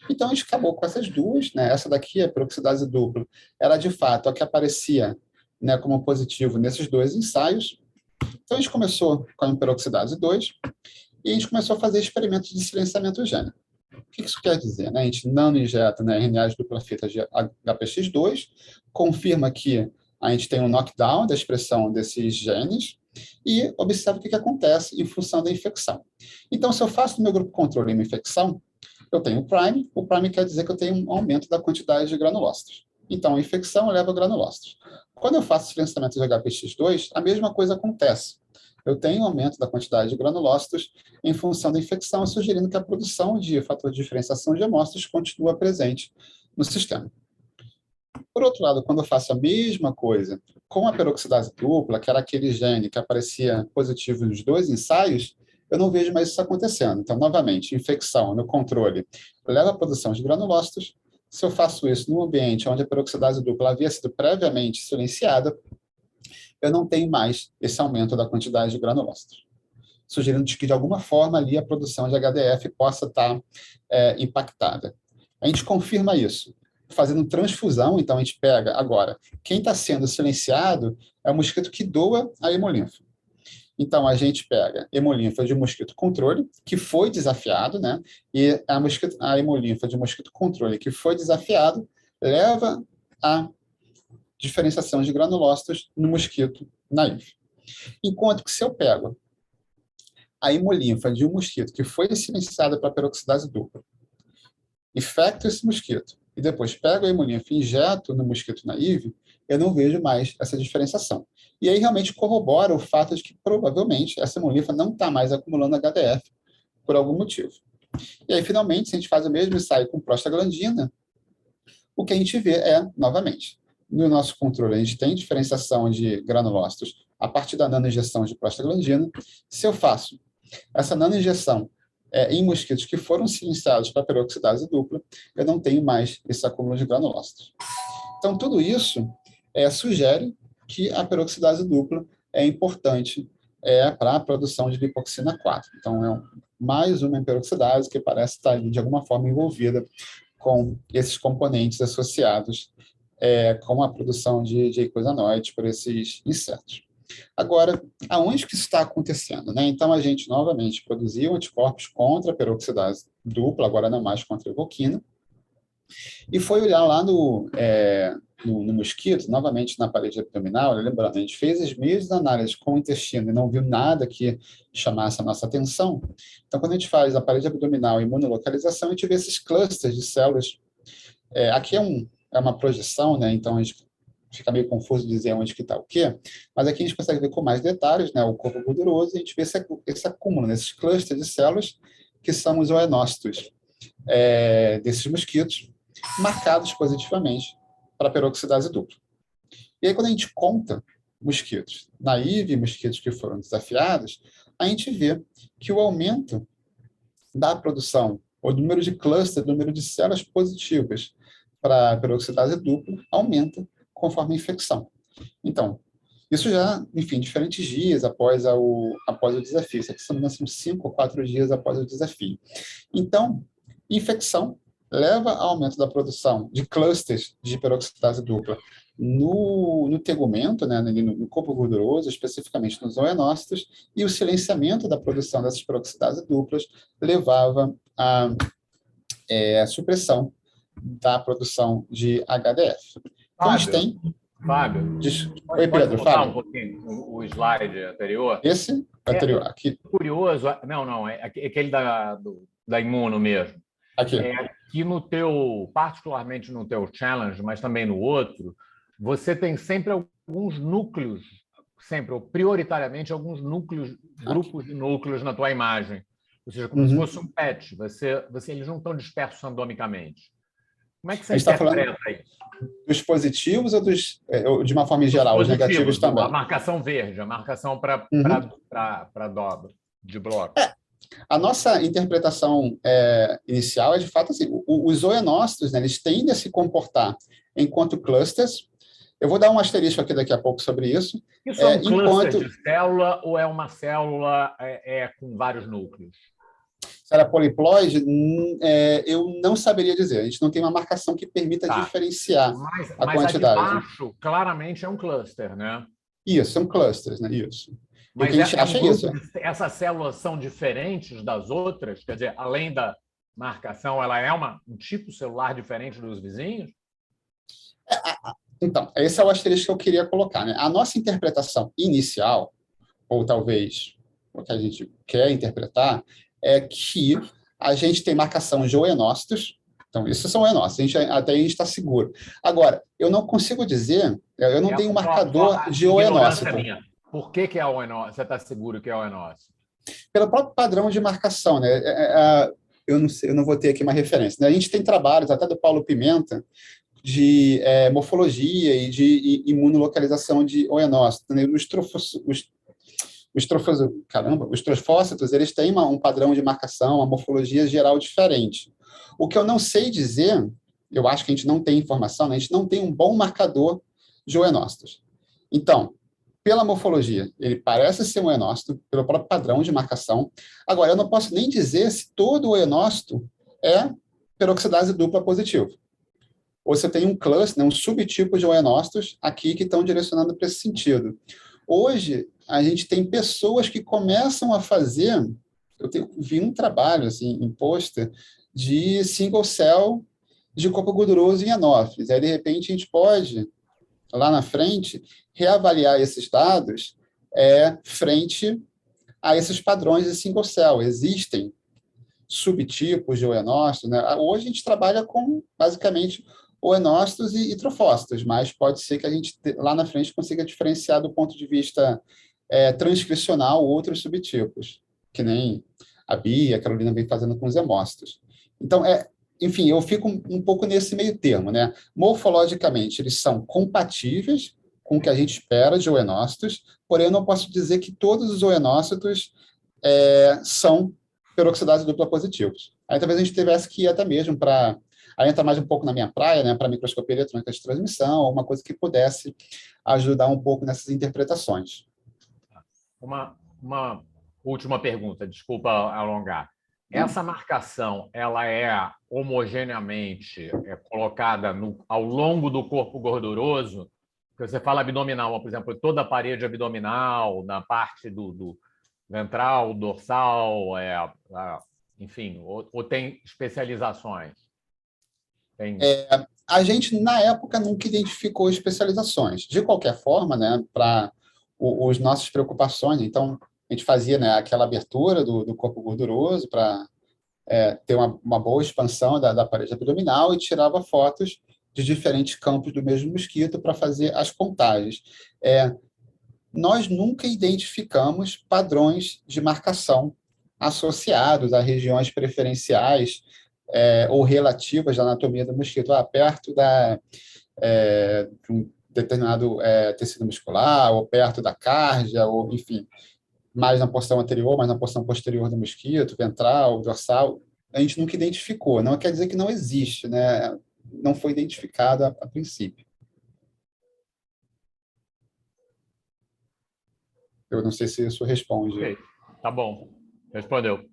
Então, a gente acabou com essas duas, né? Essa daqui, a peroxidase dupla, era de fato a que aparecia, né, como positivo nesses dois ensaios. Então, a gente começou com a peroxidase 2 e a gente começou a fazer experimentos de silenciamento gênico. O que isso quer dizer? Né? A gente não injeta, né, RNAs dupla fita de HPX2, confirma que a gente tem um knockdown da expressão desses genes e observa o que acontece em função da infecção. Então, se eu faço no meu grupo controle uma infecção, eu tenho o prime quer dizer que eu tenho um aumento da quantidade de granulócitos. Então, a infecção leva a granulócitos. Quando eu faço silenciamento de HPX2, a mesma coisa acontece. Eu tenho um aumento da quantidade de granulócitos em função da infecção, sugerindo que a produção de fator de diferenciação de amostras continua presente no sistema. Por outro lado, quando eu faço a mesma coisa com a peroxidase dupla, que era aquele gene que aparecia positivo nos dois ensaios, eu não vejo mais isso acontecendo. Então, novamente, infecção no controle leva à produção de granulócitos. Se eu faço isso num ambiente onde a peroxidase dupla havia sido previamente silenciada, eu não tenho mais esse aumento da quantidade de granulócitos, sugerindo que, de alguma forma, ali a produção de HDF possa estar impactada. A gente confirma isso fazendo transfusão. Então, a gente pega agora, quem está sendo silenciado é o mosquito que doa a hemolinfa. Então, a gente pega hemolinfa de mosquito controle, que foi desafiado, né? E a hemolinfa de mosquito controle que foi desafiado leva a diferenciação de granulócitos no mosquito naive. Enquanto que se eu pego a hemolinfa de um mosquito que foi silenciada para peroxidase dupla, infecto esse mosquito e depois pego a hemolinfa e injeto no mosquito naive, eu não vejo mais essa diferenciação. E aí realmente corrobora o fato de que provavelmente essa hemolinfa não está mais acumulando HDF por algum motivo. E aí, finalmente, se a gente faz o mesmo ensaio com prostaglandina, o que a gente vê é, novamente, no nosso controle, a gente tem diferenciação de granulócitos a partir da nanoinjeção de prostaglandina. Se eu faço essa nanoinjeção em mosquitos que foram silenciados para peroxidase dupla, eu não tenho mais esse acúmulo de granulócitos. Então, tudo isso sugere que a peroxidase dupla é importante para a produção de lipoxina 4. Então, mais uma peroxidase que parece estar, de alguma forma, envolvida com esses componentes associados com a produção de eicosanoides por esses insetos. Agora, aonde que isso está acontecendo, né? Então, a gente, novamente, produziu anticorpos contra a peroxidase dupla, agora não mais contra a evoquina, e foi olhar lá no mosquito, novamente na parede abdominal, lembrando, a gente fez as mesmas análises com o intestino e não viu nada que chamasse a nossa atenção. Então, quando a gente faz a parede abdominal e imunolocalização, a gente vê esses clusters de células. Aqui é uma projeção, né? Então a gente fica meio confuso dizer onde que está o quê, mas aqui a gente consegue ver com mais detalhes, né? O corpo gorduroso, e a gente vê esse acúmulo, nesses clusters de células, que são os zoonócitos desses mosquitos, marcados positivamente para peroxidase dupla. E aí, quando a gente conta mosquitos naive e mosquitos que foram desafiados, a gente vê que o aumento da produção, o número de clusters, o número de células positivas para peroxidase dupla aumenta conforme a infecção. Então, isso já, enfim, diferentes dias após o desafio. Isso aqui são 5 ou 4 dias após o desafio. Então, infecção leva ao aumento da produção de clusters de peroxidase dupla no tegumento, né, no corpo gorduroso, especificamente nos zoonócitos, e o silenciamento da produção dessas peroxidases duplas levava à supressão da produção de HDF. Então, a gente tem... Fábio, Oi, Pedro, fala. Um pouquinho o slide anterior. Esse anterior, aqui. Curioso, não, é aquele da Imuno mesmo. Aqui. Que particularmente no teu challenge, mas também no outro, você tem sempre alguns núcleos, ou prioritariamente alguns núcleos, grupos de núcleos na tua imagem. Ou seja, como se fosse um patch. Eles não estão dispersos randomicamente. Como é que você interpreta isso? Dos positivos ou de uma forma em geral, os negativos também? A marcação verde, a marcação para dobra de bloco. A nossa interpretação inicial é, de fato, assim, os zoonócitos, né, eles tendem a se comportar enquanto clusters. Eu vou dar um asterisco aqui daqui a pouco sobre isso. Isso é um cluster de célula ou é uma célula com vários núcleos? Se era poliploide, eu não saberia dizer. A gente não tem uma marcação que permita diferenciar a quantidade. Mas baixo, claramente, é um cluster, né? Isso, são clusters, né? Isso. Mas o que a gente acha é isso. Essas células são diferentes das outras? Quer dizer, além da marcação, ela é um tipo celular diferente dos vizinhos? Então, esse é o asterisco que eu queria colocar, né? A nossa interpretação inicial, ou talvez o que a gente quer interpretar, é que a gente tem marcação de oenócitos. Então, esses são oenócitos, até a gente está seguro. Agora, eu não consigo dizer, eu não tenho um marcador de oenócito. Por que é oenócito? Você está seguro que é oenócito? Pelo próprio padrão de marcação, né? Eu não sei, eu não vou ter aqui uma referência, né? A gente tem trabalhos, até do Paulo Pimenta, de morfologia e de imunolocalização de oenócitos. Né? Os trofócitos, eles têm um padrão de marcação, uma morfologia geral diferente. O que eu não sei dizer, eu acho que a gente não tem informação, né? A gente não tem um bom marcador de oenócitos. Então, pela morfologia, ele parece ser um oenócito, pelo próprio padrão de marcação. Agora, eu não posso nem dizer se todo oenócito é peroxidase dupla positivo. Ou você tem um cluster, né, um subtipo de oenócitos aqui que estão direcionando para esse sentido. Hoje, a gente tem pessoas que começam a fazer... vi um trabalho assim, em pôster de single cell de corpo gorduroso em anófilis. Aí, de repente, a gente pode, lá na frente, reavaliar esses dados frente a esses padrões de single cell. Existem subtipos de oenócitos, né? Hoje a gente trabalha com, basicamente, oenócitos e trofócitos, mas pode ser que a gente, lá na frente, consiga diferenciar do ponto de vista transcricional outros subtipos, que nem a Bia, a Carolina vem fazendo com os hemócitos. Então, enfim, eu fico um pouco nesse meio termo, né? Morfologicamente, eles são compatíveis com o que a gente espera de oenócitos, porém eu não posso dizer que todos os oenócitos são peroxidase dupla positivos. Aí talvez a gente tivesse que ir até mesmo para... Aí entra mais um pouco na minha praia, né, para microscopia eletrônica de transmissão, alguma coisa que pudesse ajudar um pouco nessas interpretações. Uma última pergunta, desculpa alongar. Essa marcação, ela é homogeneamente colocada ao longo do corpo gorduroso? Porque você fala abdominal, por exemplo, toda a parede abdominal, na parte do ventral, dorsal, enfim, ou tem especializações? A gente, na época, nunca identificou especializações. De qualquer forma, né, para as nossas preocupações, então, a gente fazia, né, aquela abertura do corpo gorduroso para ter uma boa expansão da parede abdominal e tirava fotos de diferentes campos do mesmo mosquito para fazer as contagens. Nós nunca identificamos padrões de marcação associados a regiões preferenciais ou relativas da anatomia do mosquito, perto de um determinado tecido muscular, ou perto da cárdia, ou, enfim, mais na porção anterior, mais na porção posterior do mosquito, ventral, dorsal. A gente nunca identificou. Não quer dizer que não existe, né? Não foi identificado a princípio. Eu não sei se isso responde. Ok, tá bom. Respondeu.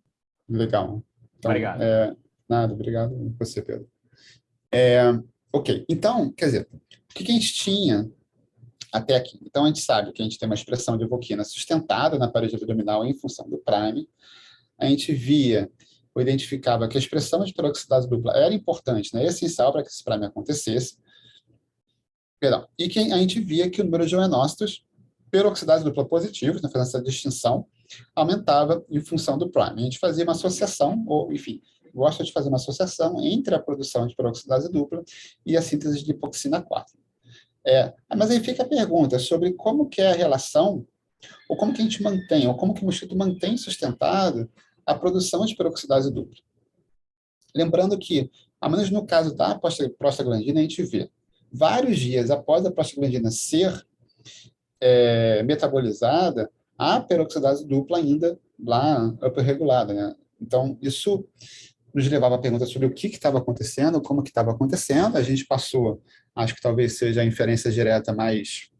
Legal. Então, Obrigado. Nada, obrigado a você, Pedro. Ok, então, quer dizer, o que a gente tinha até aqui? Então, a gente sabe que a gente tem uma expressão de evoquina sustentada na parede abdominal em função do prime. A gente via ou identificava que a expressão de peroxidase dupla era importante, né, essencial para que esse prime acontecesse. Perdão. E que a gente via que o número de oenócitos peroxidase dupla positivos, né, fazendo essa distinção, aumentava em função do prime. A gente fazia uma associação, ou, enfim, gosta de fazer uma associação entre a produção de peroxidase dupla e a síntese de lipoxina 4. Mas aí fica a pergunta sobre como que é a relação, ou como que a gente mantém, ou como que o mosquito mantém sustentado a produção de peroxidase dupla. Lembrando que, ao menos no caso da prostaglandina, a gente vê vários dias após a prostaglandina ser metabolizada, a peroxidase dupla ainda lá upregulada, né? Então, isso nos levava a pergunta sobre o que estava acontecendo, como que estava acontecendo. A gente passou, acho que talvez seja a inferência direta mais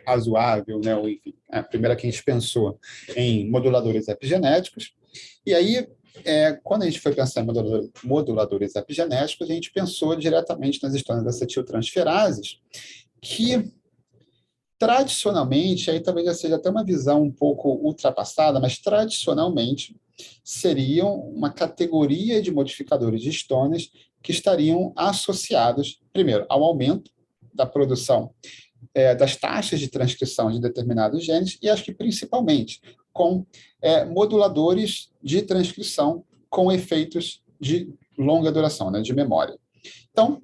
razoável, né? Ou, enfim, a primeira que a gente pensou em moduladores epigenéticos. E aí, quando a gente foi pensar em moduladores epigenéticos, a gente pensou diretamente nas histórias das acetiltransferases, que tradicionalmente, aí talvez já seja até uma visão um pouco ultrapassada, mas tradicionalmente seriam uma categoria de modificadores de histonas que estariam associados, primeiro, ao aumento da produção das taxas de transcrição de determinados genes e acho que principalmente com moduladores de transcrição com efeitos de longa duração, né, de memória. Então,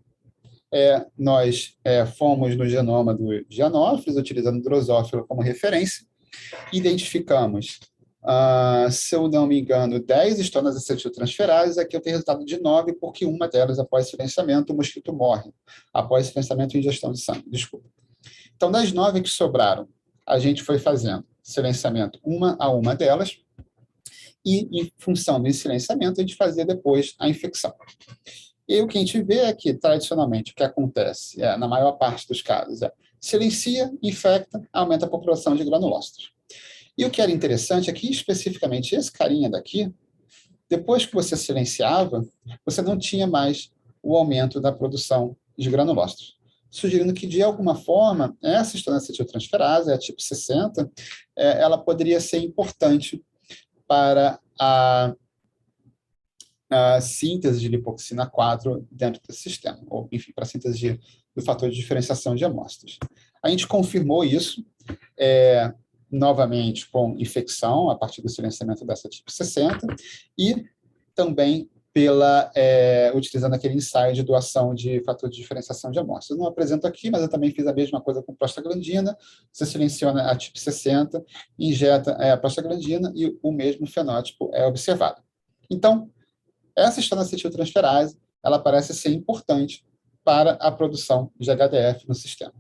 nós fomos no genoma do Gianófilis, utilizando o drosófilo como referência, identificamos, se eu não me engano, 10 histonas acetiltransferases. Aqui eu tenho resultado de 9, porque uma delas, após silenciamento, o mosquito morre, após silenciamento e ingestão de sangue. Desculpa. Então, das 9 que sobraram, a gente foi fazendo silenciamento uma a uma delas, e, em função do silenciamento, a gente fazia depois a infecção. E o que a gente vê é que, tradicionalmente, o que acontece, na maior parte dos casos, silencia, infecta, aumenta a população de granulócitos. E o que era interessante é que, especificamente, esse carinha daqui, depois que você silenciava, você não tinha mais o aumento da produção de granulócitos, sugerindo que, de alguma forma, essa histona acetiltransferase, a tipo 60, ela poderia ser importante para a síntese de lipoxina 4 dentro desse sistema, ou, enfim, para a síntese do fator de diferenciação de amostras. A gente confirmou isso novamente com infecção, a partir do silenciamento dessa tipo 60, e também utilizando aquele ensaio de doação de fator de diferenciação de amostras. Eu não apresento aqui, mas eu também fiz a mesma coisa com prostaglandina. Você seleciona a tipo 60, injeta a prostaglandina e o mesmo fenótipo é observado. Então, essa histonacetiltransferase, ela parece ser importante para a produção de HDF no sistema.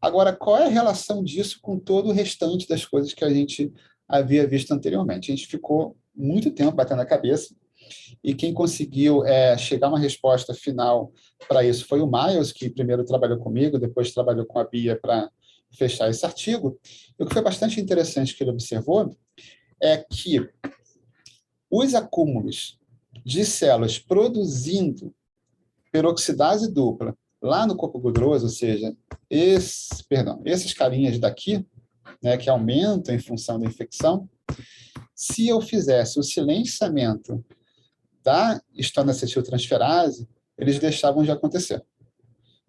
Agora, qual é a relação disso com todo o restante das coisas que a gente havia visto anteriormente? A gente ficou muito tempo batendo a cabeça, e quem conseguiu chegar a uma resposta final para isso foi o Miles, que primeiro trabalhou comigo, depois trabalhou com a Bia para fechar esse artigo. E o que foi bastante interessante que ele observou é que os acúmulos de células produzindo peroxidase dupla lá no corpo gorduroso, ou seja, esses carinhas daqui, né, que aumentam em função da infecção, se eu fizesse o silenciamento da histonacetiltransferase, eles deixavam de acontecer.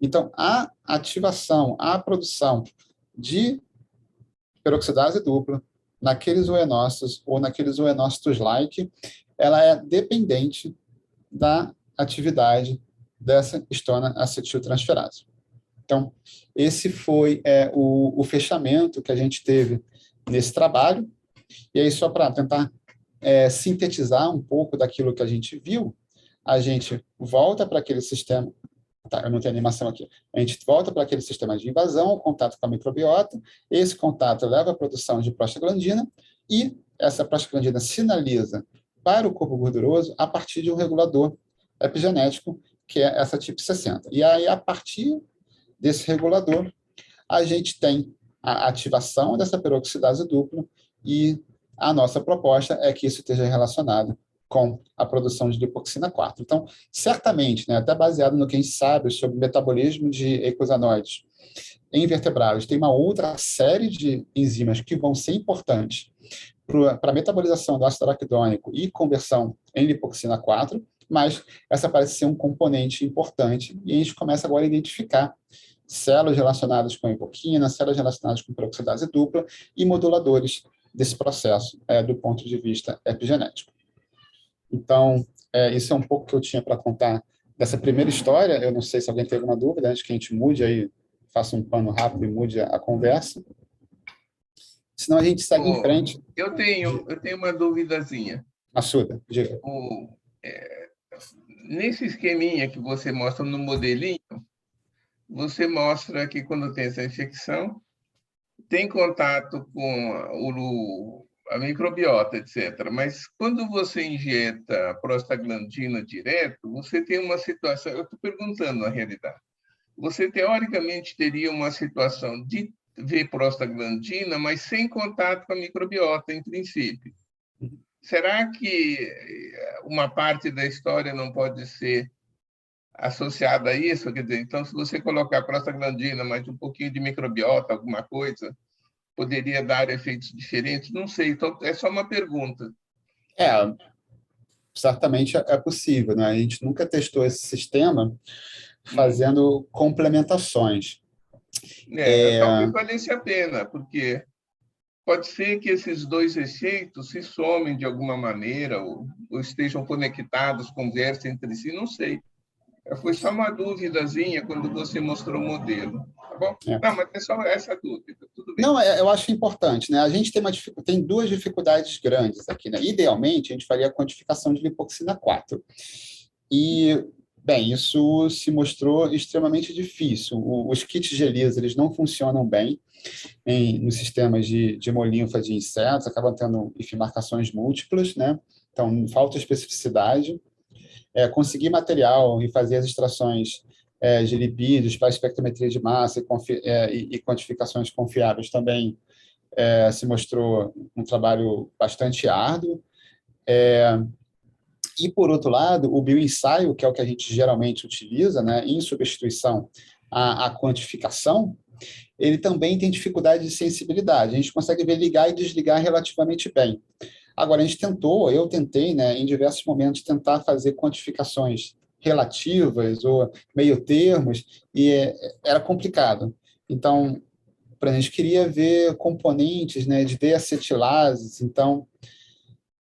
Então, a ativação, a produção de peroxidase dupla naqueles zoonócitos ou naqueles zoonócitos-like, ela é dependente da atividade dessa histonacetiltransferase. Então, esse foi o fechamento que a gente teve nesse trabalho. E aí, só para tentar sintetizar um pouco daquilo que a gente viu, a gente volta para aquele sistema, tá, eu não tenho animação aqui, a gente volta para aquele sistema de invasão, contato com a microbiota, esse contato leva à produção de prostaglandina, e essa prostaglandina sinaliza para o corpo gorduroso a partir de um regulador epigenético, que é essa tipo 60. E aí, a partir desse regulador, a gente tem a ativação dessa peroxidase dupla, e a nossa proposta é que isso esteja relacionado com a produção de lipoxina 4. Então, certamente, né, até baseado no que a gente sabe sobre o metabolismo de eicosanoides em vertebrados, tem uma outra série de enzimas que vão ser importantes para a metabolização do ácido araquidônico e conversão em lipoxina 4, mas essa parece ser um componente importante, e a gente começa agora a identificar células relacionadas com a hipoquina, células relacionadas com peroxidase dupla e moduladores desse processo do ponto de vista epigenético. Então, isso é um pouco que eu tinha para contar dessa primeira história. Eu não sei se alguém tem alguma dúvida, antes que a gente mude aí, faça um pano rápido e mude a conversa. Senão a gente segue em frente. Eu tenho uma duvidazinha. Assuda, diga. Nesse esqueminha que você mostra no modelinho, você mostra que quando tem essa infecção, tem contato com a microbiota, etc. Mas quando você injeta prostaglandina direto, você tem uma situação, eu estou perguntando na realidade, você teoricamente teria uma situação de ver prostaglandina, mas sem contato com a microbiota, em princípio. Será que uma parte da história não pode ser associada a isso? Quer dizer, então, se você colocar prostaglandina, mas um pouquinho de microbiota, alguma coisa, poderia dar efeitos diferentes? Não sei, então é só uma pergunta. Certamente é possível, né? A gente nunca testou esse sistema fazendo complementações. Talvez valesse a pena, porque pode ser que esses dois efeitos se somem de alguma maneira, ou estejam conectados, conversem entre si, não sei. Foi só uma duvidazinha quando você mostrou o modelo. Tá bom? Não, mas é só essa dúvida. Tudo bem. Não, eu acho importante, né? A gente tem duas dificuldades grandes aqui, né? Idealmente, a gente faria a quantificação de lipoxina 4. E, bem, isso se mostrou extremamente difícil. Os kits de ELISA, eles não funcionam bem nos sistemas de hemolinfa de insetos, acabam tendo, enfim, marcações múltiplas, né? Então, falta especificidade. Conseguir material e fazer as extrações de lipídios para espectrometria de massa e quantificações confiáveis também se mostrou um trabalho bastante árduo. E, por outro lado, o bioensaio, que é o que a gente geralmente utiliza, né, em substituição à quantificação, ele também tem dificuldade de sensibilidade. A gente consegue ver ligar e desligar relativamente bem. Agora, eu tentei, né, em diversos momentos, tentar fazer quantificações relativas ou meio termos, e era complicado. Então, a gente queria ver componentes, né, de deacetilases. Então,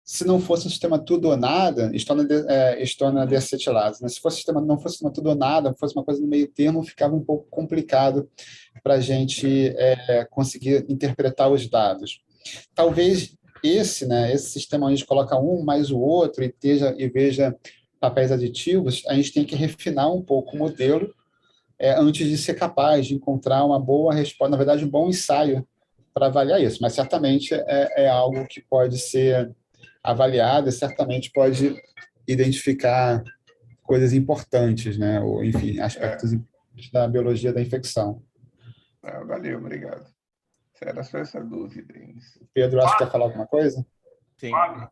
se não fosse um sistema tudo ou nada, estona deacetilase, né? Se fosse não fosse um sistema tudo ou nada, fosse uma coisa no meio termo, ficava um pouco complicado para a gente conseguir interpretar os dados. Talvez esse sistema onde a gente coloca um mais o outro e veja papéis aditivos, a gente tem que refinar um pouco o modelo antes de ser capaz de encontrar uma boa resposta, na verdade, um bom ensaio para avaliar isso. Mas certamente é algo que pode ser avaliado e certamente pode identificar coisas importantes, né? Ou, enfim, aspectos importantes da biologia da infecção. Valeu, obrigado. Era só essa dúvida. Pedro, acho que quer falar alguma coisa? Sim. Fábio?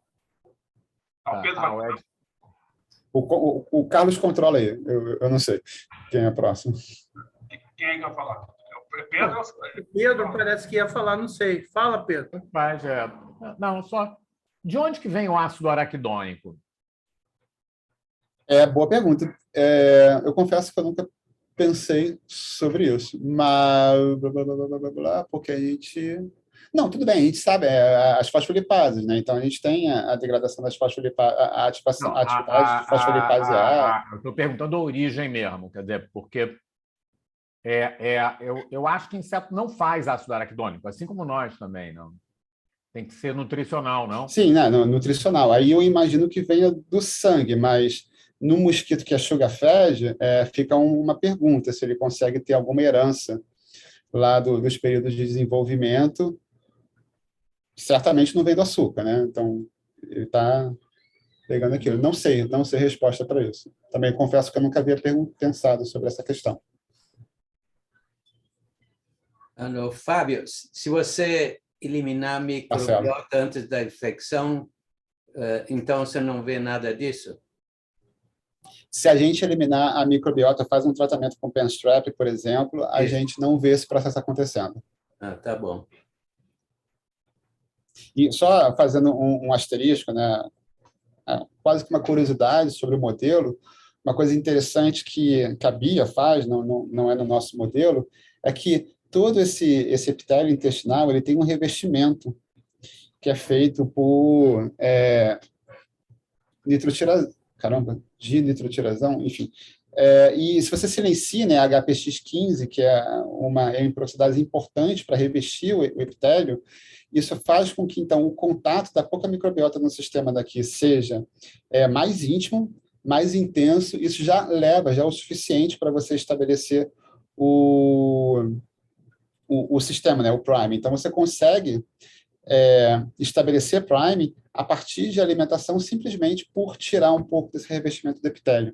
O Pedro vai... O Carlos controla aí, eu não sei quem é próximo. Quem é que vai falar? É o Pedro? Pedro parece que ia falar, não sei. Fala, Pedro. Mas, não, só... De onde que vem o ácido araquidônico? Boa pergunta. Eu confesso que eu nunca pensei sobre isso, mas porque a gente... Não, tudo bem, a gente sabe, as fosfolipases, né? Então, a gente tem a degradação das fosfolipases, a atividade de fosfolipase A. Eu estou perguntando a origem mesmo, quer dizer, porque eu acho que inseto não faz ácido araquidônico, assim como nós também, não. Tem que ser nutricional, não? Sim, né, nutricional. Aí eu imagino que venha do sangue, mas no mosquito que é sugar-fed, fica uma pergunta, se ele consegue ter alguma herança lá dos períodos de desenvolvimento. Certamente não vem do açúcar, né? Então, ele está pegando aquilo. Não sei a resposta para isso. Também confesso que eu nunca havia pensado sobre essa questão. Fábio, se você eliminar a microbiota antes da infecção, então você não vê nada disso? Se a gente eliminar a microbiota, faz um tratamento com Penstrap, por exemplo, a gente não vê esse processo acontecendo. Tá bom. E só fazendo um asterisco, né? Quase que uma curiosidade sobre o modelo, uma coisa interessante que a Bia faz, não é no nosso modelo, é que todo esse epitélio intestinal ele tem um revestimento que é feito por dinitrotirazão, enfim. E se você silencia, né, a HPX15, que é uma peroxidase importante para revestir o epitélio, isso faz com que, então, o contato da pouca microbiota no sistema daqui seja mais íntimo, mais intenso. Isso já é o suficiente para você estabelecer o sistema, né, o prime. Então, você consegue estabelecer prime a partir de alimentação simplesmente por tirar um pouco desse revestimento do epitélio.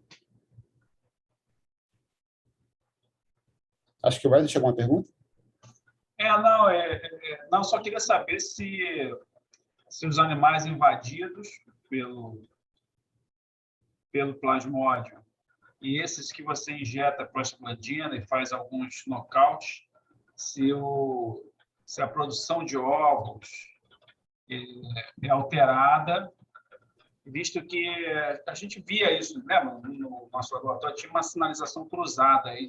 Acho que o Wesley chegou uma pergunta. Não, só queria saber se os animais invadidos pelo plasmódio e esses que você injeta prostaglandina e faz alguns nocautes, se a produção de ovos é alterada, visto que a gente via isso, né, no nosso laboratório, tinha uma sinalização cruzada aí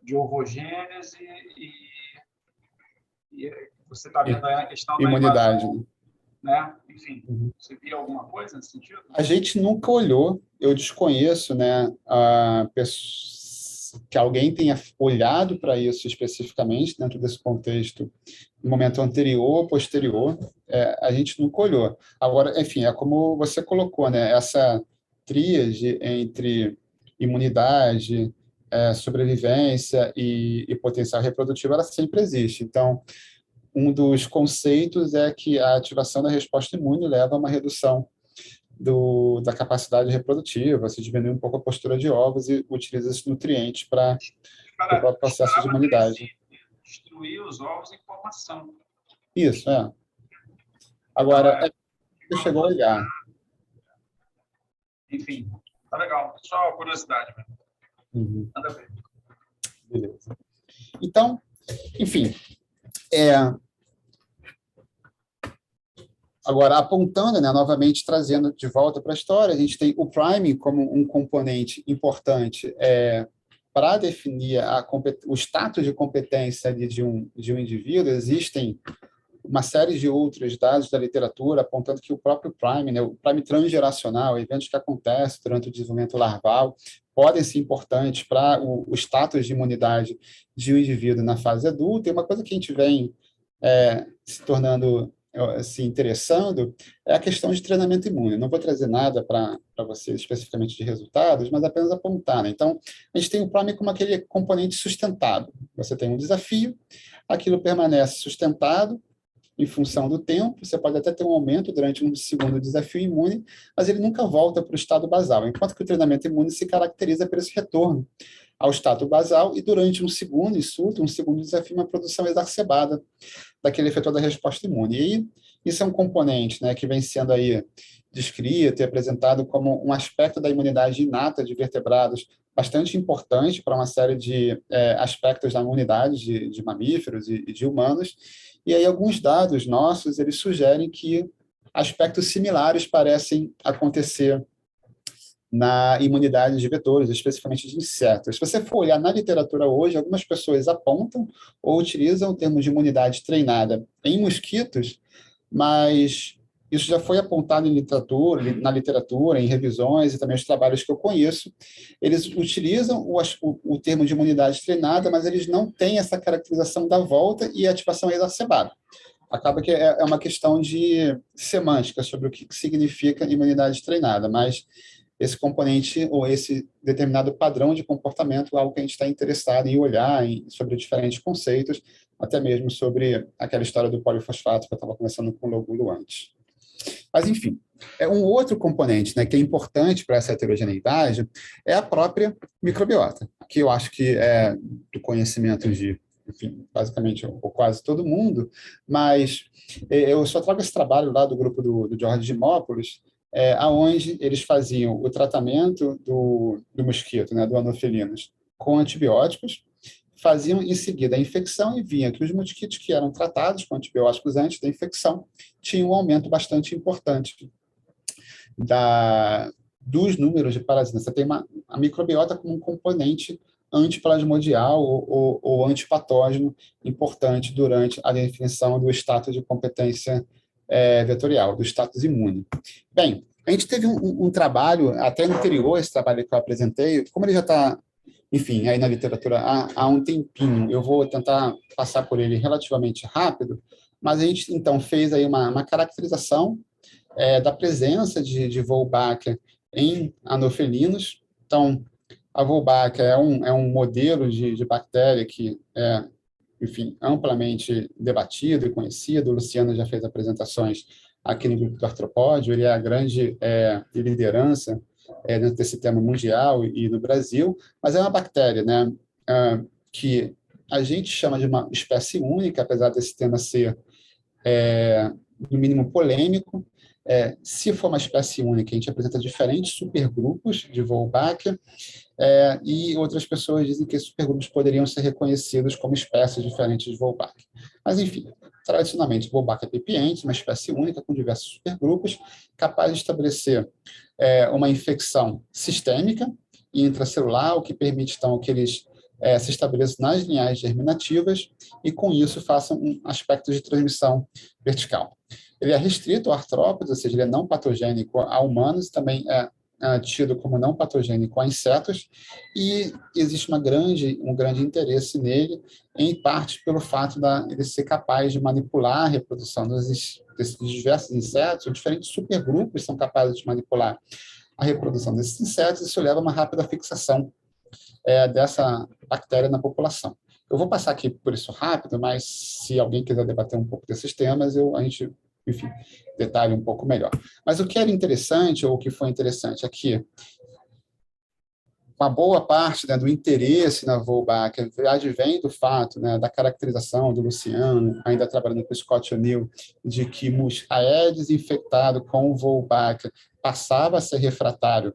de ovogênese e você está vendo aí a questão da imunidade, invasão, né? Enfim, você via alguma coisa nesse sentido? A gente nunca olhou, eu desconheço, né, que alguém tenha olhado para isso especificamente dentro desse contexto, no momento anterior ou posterior, a gente nunca olhou. Agora, enfim, é como você colocou, né, essa tríade entre imunidade, sobrevivência e potencial reprodutivo, ela sempre existe. Então, um dos conceitos é que a ativação da resposta imune leva a uma redução da capacidade reprodutiva, se diminui um pouco a postura de ovos e utiliza esses nutrientes para o próprio processo de imunidade. Destruir os ovos em formação. Isso, Agora, você chegou a olhar. Enfim, tá legal. Só curiosidade mesmo. Nada a ver. Beleza. Então, enfim, agora, apontando, né, novamente, trazendo de volta para a história, a gente tem o priming como um componente importante para definir o status de competência ali de um indivíduo, existem uma série de outros dados da literatura apontando que o próprio Prime, né, o Prime transgeracional, eventos que acontecem durante o desenvolvimento larval, podem ser importantes para o status de imunidade de um indivíduo na fase adulta. E uma coisa que a gente vem se tornando se interessando é a questão de treinamento imune. Não vou trazer nada para vocês especificamente de resultados, mas apenas apontar, né? Então, a gente tem o Prime como aquele componente sustentado. Você tem um desafio, aquilo permanece sustentado em função do tempo, você pode até ter um aumento durante um segundo desafio imune, mas ele nunca volta para o estado basal, enquanto que o treinamento imune se caracteriza por esse retorno ao estado basal e durante um segundo insulto, um segundo desafio, uma produção exacerbada daquele efetor da resposta imune. E isso é um componente, né, que vem sendo aí descrito e apresentado como um aspecto da imunidade inata de vertebrados bastante importante para uma série de aspectos da imunidade de mamíferos e de humanos. E aí alguns dados nossos, eles sugerem que aspectos similares parecem acontecer na imunidade de vetores, especificamente de insetos. Se você for olhar na literatura hoje, algumas pessoas apontam ou utilizam o termo de imunidade treinada em mosquitos, mas isso já foi apontado na literatura, em revisões e também os trabalhos que eu conheço. Eles utilizam o termo de imunidade treinada, mas eles não têm essa caracterização da volta e ativação exacerbada. Acaba que é uma questão de semântica sobre o que significa imunidade treinada, mas esse componente ou esse determinado padrão de comportamento é algo que a gente está interessado em olhar sobre diferentes conceitos, até mesmo sobre aquela história do polifosfato que eu estava conversando com o Logulo antes. Mas, enfim, um outro componente, né, que é importante para essa heterogeneidade é a própria microbiota, que eu acho que é do conhecimento de, enfim, basicamente, ou quase todo mundo, mas eu só trago esse trabalho lá do grupo do George Dimopoulos, aonde eles faziam o tratamento do mosquito, né, do Anophelinus, com antibióticos, faziam em seguida a infecção e via que os mosquitos que eram tratados com antibióticos antes da infecção tinham um aumento bastante importante dos números de parasitas. Você tem a microbiota como um componente antiplasmodial ou antipatógeno importante durante a definição do status de competência vetorial, do status imune. Bem, a gente teve um trabalho, até anterior a esse trabalho que eu apresentei, como ele já está, enfim, aí na literatura há um tempinho, eu vou tentar passar por ele relativamente rápido, mas a gente, então, fez aí uma caracterização da presença de Wolbachia em anofelinos. Então, a Wolbachia é um modelo de bactéria que é, enfim, amplamente debatido e conhecido. O Luciano já fez apresentações aqui no grupo do artropódio, ele é a grande liderança dentro desse tema mundial e no Brasil, mas é uma bactéria, né, que a gente chama de uma espécie única, apesar desse tema ser, no mínimo, polêmico. Se for uma espécie única, a gente apresenta diferentes supergrupos de Wolbachia, e outras pessoas dizem que esses supergrupos poderiam ser reconhecidos como espécies diferentes de Wolbachia. Mas, enfim, tradicionalmente, Wolbachia pipiense, uma espécie única com diversos supergrupos, capaz de estabelecer uma infecção sistêmica e intracelular, o que permite, então, que eles se estabeleçam nas linhagens germinativas e, com isso, façam um aspecto de transmissão vertical. Ele é restrito ao artrópodes, ou seja, ele é não patogênico a humanos, também é tido como não patogênico a insetos, e existe um grande interesse nele, em parte pelo fato de ele ser capaz de manipular a reprodução desses diversos insetos. Diferentes supergrupos são capazes de manipular a reprodução desses insetos, e isso leva a uma rápida fixação dessa bactéria na população. Eu vou passar aqui por isso rápido, mas se alguém quiser debater um pouco desses temas, a gente, enfim, detalhe um pouco melhor. Mas o que era interessante, ou o que foi interessante aqui, uma boa parte, né, do interesse na Wolbachia advém do fato, né, da caracterização do Luciano, ainda trabalhando com o Scott O'Neill, de que Aedes infectado com Wolbachia passava a ser refratário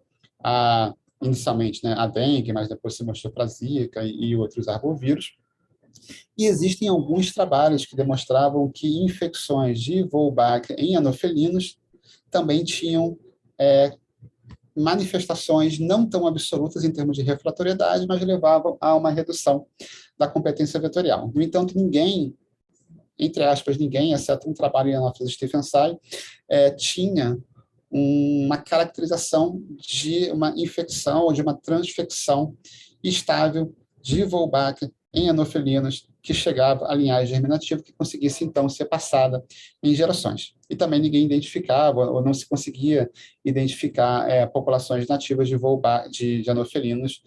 inicialmente, né, a dengue, mas depois se mostrou para Zika e outros arbovírus. E existem alguns trabalhos que demonstravam que infecções de Wolbachia em anofelinos também tinham manifestações não tão absolutas em termos de refratoriedade, mas levavam a uma redução da competência vetorial. No entanto, ninguém, entre aspas, ninguém, exceto um trabalho em Anopheles e Stephen Tsai, tinha uma caracterização de uma infecção ou de uma transfecção estável de Wolbachia em anofelinos que chegava à linhagem germinativa que conseguisse, então, ser passada em gerações. E também ninguém identificava, ou não se conseguia identificar populações nativas de anofelinos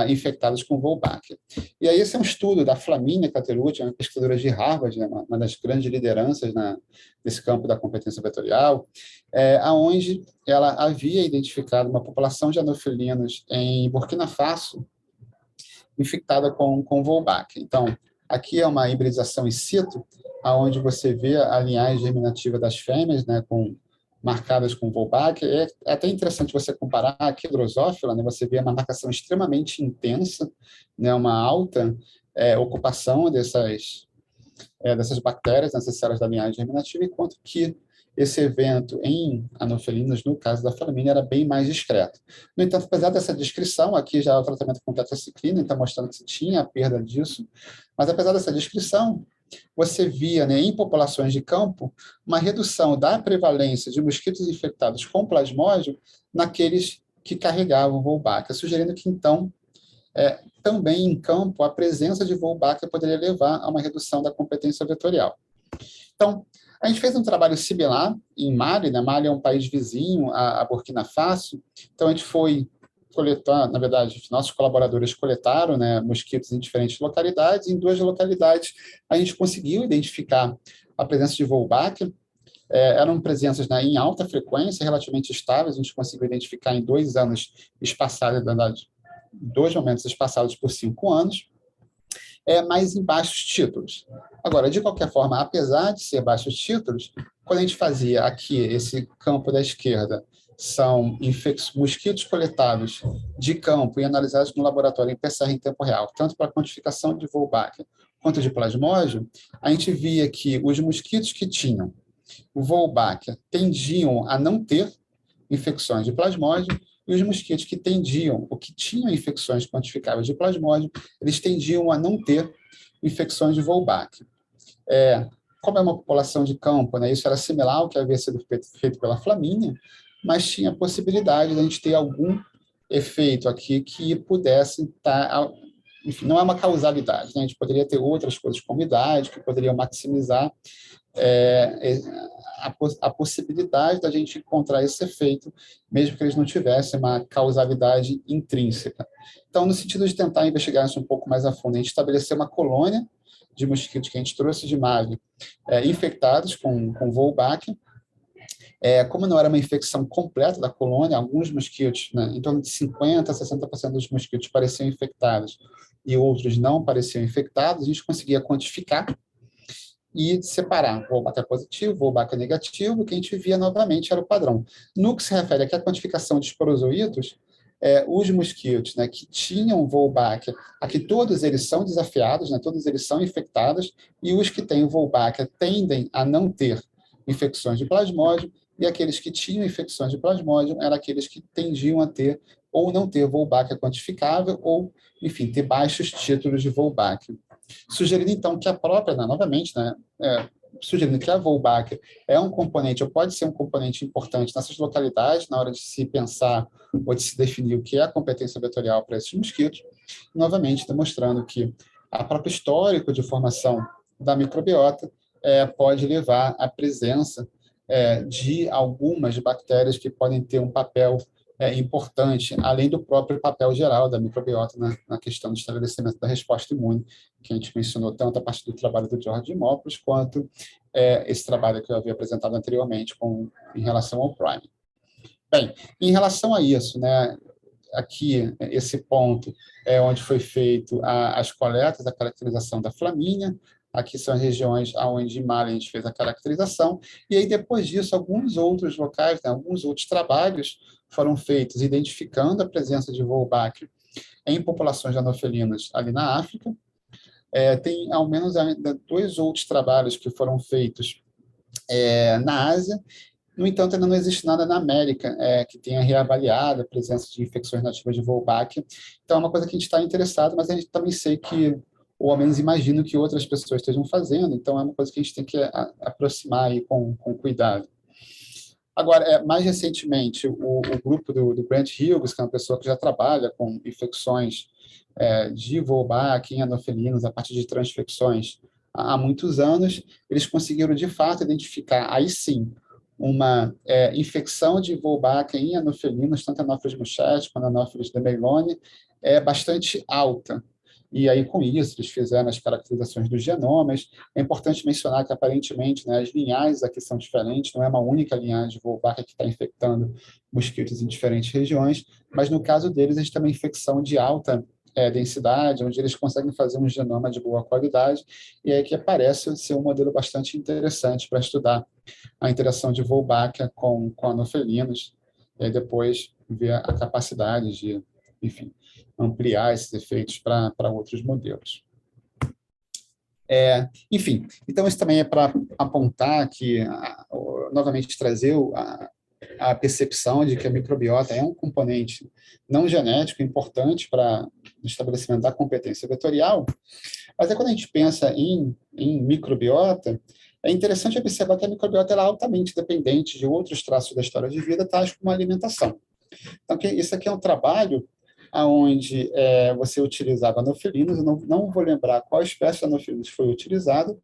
infectados com Wolbachia. E aí esse é um estudo da Flaminia Caterucci, uma pesquisadora de Harvard, uma das grandes lideranças nesse campo da competência vetorial, onde ela havia identificado uma população de anofelinos em Burkina Faso infectada com Wolbachia. Então, aqui é uma hibridização in situ, onde você vê a linhagem germinativa das fêmeas, né, marcadas com Wolbachia. É até interessante você comparar aqui a drosófila, né, você vê uma marcação extremamente intensa, né, uma alta ocupação dessas bactérias nessas células da linhagem germinativa, enquanto que esse evento em anofelinos, no caso da Flaminia, era bem mais discreto. No entanto, apesar dessa descrição, aqui já é o tratamento com tetraciclina, está mostrando que se tinha a perda disso, mas apesar dessa descrição, você via, né, em populações de campo uma redução da prevalência de mosquitos infectados com plasmódio naqueles que carregavam Wolbachia, sugerindo que, então, também em campo, a presença de Wolbachia poderia levar a uma redução da competência vetorial. Então, a gente fez um trabalho similar em Mali, né? Mali é um país vizinho a Burkina Faso, então a gente foi coletar, na verdade, nossos colaboradores coletaram, né, mosquitos em diferentes localidades, e em 2 localidades a gente conseguiu identificar a presença de Wolbachia. Eram presenças, né, em alta frequência, relativamente estáveis, a gente conseguiu identificar em 2 anos espaçados, na verdade, 2 momentos espaçados por 5 anos, mas em baixos títulos. Agora, de qualquer forma, apesar de ser baixos títulos, quando a gente fazia aqui, esse campo da esquerda, são mosquitos coletados de campo e analisados no laboratório em PCR em tempo real, tanto para quantificação de Wolbachia quanto de plasmódio, a gente via que os mosquitos que tinham o Wolbachia tendiam a não ter infecções de plasmódio, e os mosquitos que tinham infecções quantificáveis de plasmódio, eles tendiam a não ter infecções de Wolbachia. Como é uma população de campo, né, isso era similar ao que havia sido feito pela Flaminia, mas tinha a possibilidade de a gente ter algum efeito aqui que pudesse estar... Enfim, não é uma causalidade, né? A gente poderia ter outras coisas como idade, que poderiam maximizar a possibilidade da gente encontrar esse efeito, mesmo que eles não tivessem uma causalidade intrínseca. Então, no sentido de tentar investigar isso um pouco mais a fundo, a gente estabeleceu uma colônia de mosquitos que a gente trouxe de Mali, infectados com Wolbachia. Como não era uma infecção completa da colônia, alguns mosquitos, né, em torno de 50% a 60% dos mosquitos pareciam infectados e outros não pareciam infectados, a gente conseguia quantificar e separar Wolbachia positivo, Wolbachia negativo, o que a gente via novamente era o padrão. No que se refere aqui à quantificação de esporozoítos, os mosquitos, né, que tinham Wolbachia, aqui todos eles são desafiados, né, todos eles são infectados, e os que têm Wolbachia tendem a não ter infecções de plasmódio, e aqueles que tinham infecções de plasmódio eram aqueles que tendiam a ter ou não ter Wolbachia quantificável, ou, enfim, ter baixos títulos de Wolbachia. Sugerindo, então, que a própria, né, novamente, né, sugerindo que a Wolbachia é um componente, ou pode ser um componente importante nessas localidades, na hora de se pensar ou de se definir o que é a competência vetorial para esses mosquitos, novamente demonstrando que a própria histórico de formação da microbiota pode levar à presença de algumas bactérias que podem ter um papel importante, além do próprio papel geral da microbiota na questão do estabelecimento da resposta imune, que a gente mencionou tanto a partir do trabalho do George Dimopoulos, quanto esse trabalho que eu havia apresentado anteriormente em relação ao Prime. Bem, em relação a isso, né, aqui, esse ponto é onde foi feito as coletas, a caracterização da Flaminia. Aqui são as regiões onde em Mali a gente fez a caracterização, e aí depois disso alguns outros locais, né, alguns outros trabalhos foram feitos identificando a presença de Wolbachia em populações de anofelinos ali na África. Tem ao menos ainda 2 outros trabalhos que foram feitos na Ásia, No entanto, ainda não existe nada na América que tenha reavaliado a presença de infecções nativas de Wolbachia. Então, é uma coisa que a gente está interessado, mas a gente também sei que, ou ao menos imagino que outras pessoas estejam fazendo, então é uma coisa que a gente tem que aproximar aí com cuidado. Agora, mais recentemente, o grupo do Brent Hughes, que é uma pessoa que já trabalha com infecções de Wolbachia em anofelinos a partir de transfecções há muitos anos, eles conseguiram, de fato, identificar, aí sim, uma infecção de Wolbachia em anofelinos, tanto Anopheles mouchetti quanto Anopheles demeiloni, bastante alta. E aí, com isso, eles fizeram as caracterizações dos genomas. É importante mencionar que, aparentemente, né, as linhagens aqui são diferentes, não é uma única linhagem de Wolbachia que está infectando mosquitos em diferentes regiões, mas, no caso deles, eles têm uma infecção de alta densidade, onde eles conseguem fazer um genoma de boa qualidade, e aí que parece ser um modelo bastante interessante para estudar a interação de Wolbachia com anofelinos, e aí depois ver a capacidade de, enfim, ampliar esses efeitos para outros modelos. Enfim, então isso também é para apontar que, novamente, trazer a percepção de que a microbiota é um componente não genético importante para o estabelecimento da competência vetorial, mas quando a gente pensa em microbiota, é interessante observar que a microbiota é altamente dependente de outros traços da história de vida, tais como a alimentação. Então, isso aqui é um trabalho onde você utilizava anofelinos, eu não vou lembrar qual espécie de anofelinos foi utilizado,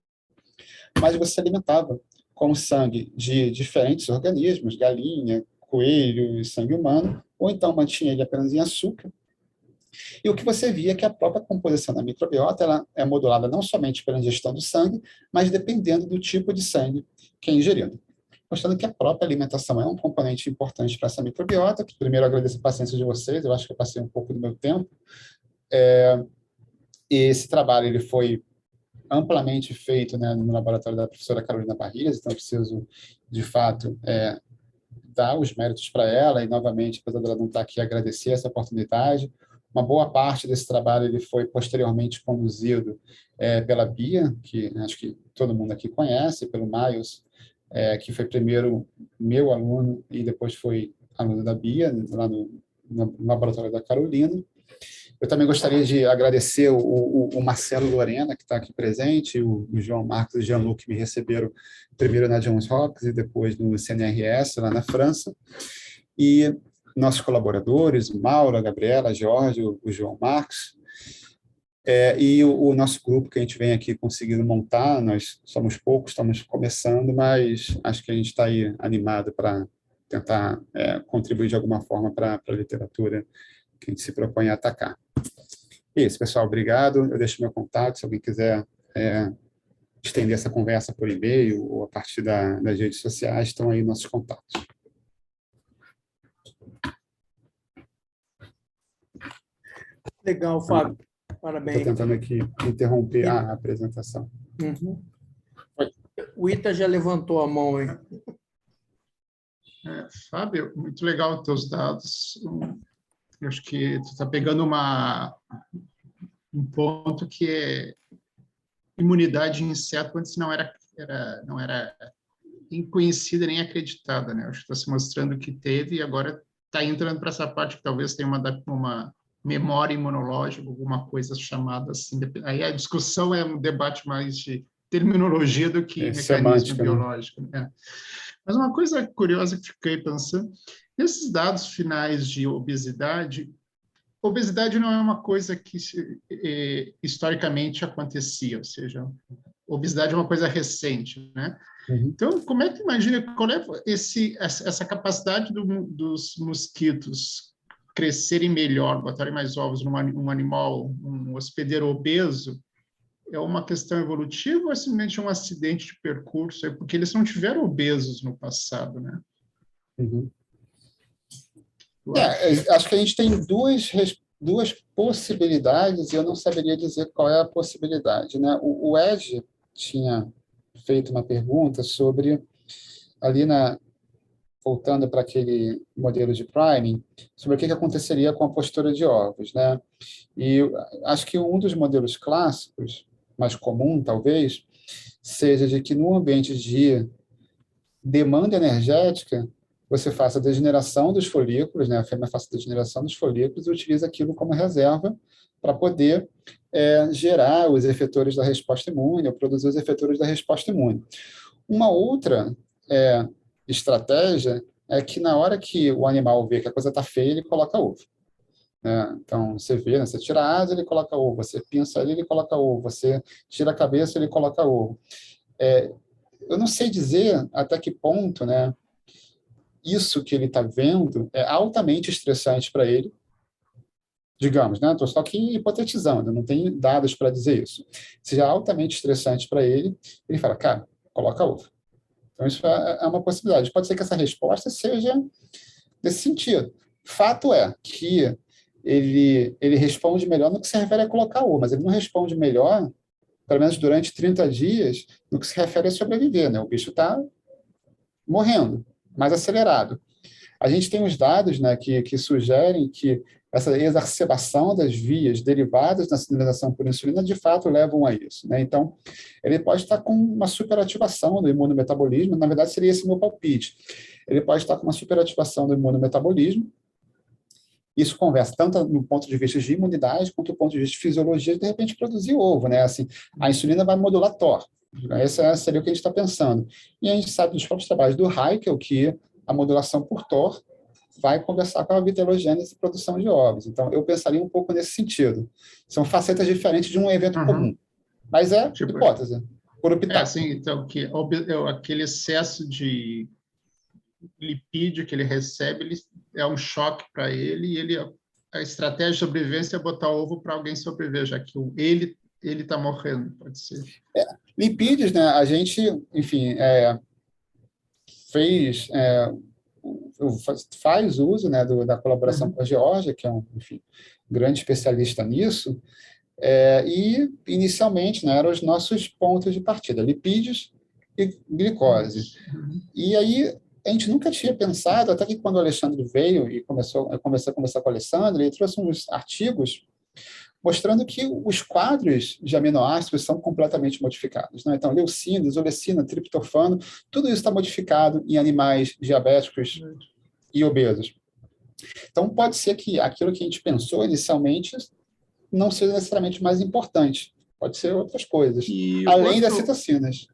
mas você alimentava com sangue de diferentes organismos, galinha, coelho e sangue humano, ou então mantinha ele apenas em açúcar. E o que você via é que a própria composição da microbiota ela é modulada não somente pela ingestão do sangue, mas dependendo do tipo de sangue que é ingerido. Mostrando que a própria alimentação é um componente importante para essa microbiota. Primeiro, agradeço a paciência de vocês, eu acho que eu passei um pouco do meu tempo. E esse trabalho ele foi amplamente feito, né, no laboratório da professora Carolina Barrias, então eu preciso, de fato, dar os méritos para ela e, novamente, apesar dela não estar aqui, agradecer essa oportunidade. Uma boa parte desse trabalho ele foi posteriormente conduzido pela Bia, que acho que todo mundo aqui conhece, pelo Miles, que foi primeiro meu aluno e depois foi aluno da Bia, lá no laboratório da Carolina. Eu também gostaria de agradecer o Marcelo Lorena, que está aqui presente, o João Marcos e o Jean-Luc, que me receberam primeiro na Johns Hopkins e depois no CNRS, lá na França. E nossos colaboradores, o Mauro, a Gabriela, a Jorge, o João Marcos, e o nosso grupo que a gente vem aqui conseguindo montar. Nós somos poucos, estamos começando, mas acho que a gente está aí animado para tentar contribuir de alguma forma para a literatura que a gente se propõe a atacar. É isso, pessoal, obrigado. Eu deixo meu contato, se alguém quiser estender essa conversa por e-mail ou a partir das redes sociais, estão aí nossos contatos. Legal, Fábio. Parabéns. Estou tentando aqui interromper a apresentação. Uhum. O Ita já levantou a mão aí. Fábio, muito legal os teus dados. Eu acho que tu está pegando um ponto que é imunidade de inseto antes não era nem conhecida nem acreditada, né? Acho que está se mostrando que teve e agora está entrando para essa parte que talvez tenha uma memória imunológica, alguma coisa chamada assim. Aí a discussão é um debate mais de terminologia do que mecanismo biológico, né? Mas uma coisa curiosa que fiquei pensando, esses dados finais de obesidade não é uma coisa que historicamente acontecia, ou seja, obesidade é uma coisa recente, né? Uhum. Então, como é que imagina, qual é essa capacidade dos mosquitos crescerem melhor, botarem mais ovos num animal, um hospedeiro obeso, é uma questão evolutiva ou é simplesmente um acidente de percurso? Porque eles não tiveram obesos no passado, né? Uhum. Acho que a gente tem duas possibilidades e eu não saberia dizer qual é a possibilidade, né? O Ed tinha feito uma pergunta sobre, ali voltando para aquele modelo de priming, sobre o que aconteceria com a postura de ovos, né? E acho que um dos modelos clássicos, mais comum talvez, seja de que no ambiente de demanda energética, você faça a degeneração dos folículos, né? A fêmea faça a degeneração dos folículos e utiliza aquilo como reserva para poder gerar os efetores da resposta imune, ou produzir os efetores da resposta imune. Uma outra estratégia é que na hora que o animal vê que a coisa está feia, ele coloca ovo. Né? Então, você vê, né? Você tira a asa, ele coloca ovo. Você pinça ele coloca ovo. Você tira a cabeça, ele coloca ovo. Eu não sei dizer até que ponto, né, isso que ele está vendo é altamente estressante para ele, digamos, né? Estou só aqui hipotetizando, não tenho dados para dizer isso. Se é altamente estressante para ele, ele fala, cara, coloca ovo. Então, isso é uma possibilidade. Pode ser que essa resposta seja nesse sentido. Fato é que ele responde melhor no que se refere a colocar ovo, mas ele não responde melhor, pelo menos durante 30 dias, no que se refere a sobreviver, né? O bicho está morrendo, mais acelerado. A gente tem os dados, né, que sugerem que essa exacerbação das vias derivadas da sinalização por insulina, de fato, levam a isso. Né? Então, ele pode estar com uma superativação do imunometabolismo, na verdade, seria esse meu palpite. Ele pode estar com uma superativação do imunometabolismo. Isso conversa tanto no ponto de vista de imunidade quanto do ponto de vista de fisiologia, de repente produzir ovo, né? Assim, a insulina vai modular TOR. Esse seria o que a gente está pensando. E a gente sabe dos próprios trabalhos do Haeckel que a modulação por TOR vai conversar com a vitelogênese e produção de ovos. Então, eu pensaria um pouco nesse sentido. São facetas diferentes de um evento comum. Mas é hipótese, por optar. Assim, então, aquele excesso de lipídio que ele recebe, é um choque para ele, e a estratégia de sobrevivência é botar ovo para alguém sobreviver, já que ele está morrendo, pode ser. Lipídios, né? A gente, enfim, faz uso, né, da colaboração com a Geórgia, que é um, enfim, grande especialista nisso, e inicialmente, né, eram os nossos pontos de partida, lipídios e glicose. E aí a gente nunca tinha pensado, até que quando o Alexandre veio e eu comecei a conversar com o Alexandre, ele trouxe uns artigos mostrando que os quadros de aminoácidos são completamente modificados. Né? Então, leucina, isolecina, triptofano, tudo isso está modificado em animais diabéticos e obesos. Então, pode ser que aquilo que a gente pensou inicialmente não seja necessariamente mais importante. Pode ser outras coisas, além das citocinas.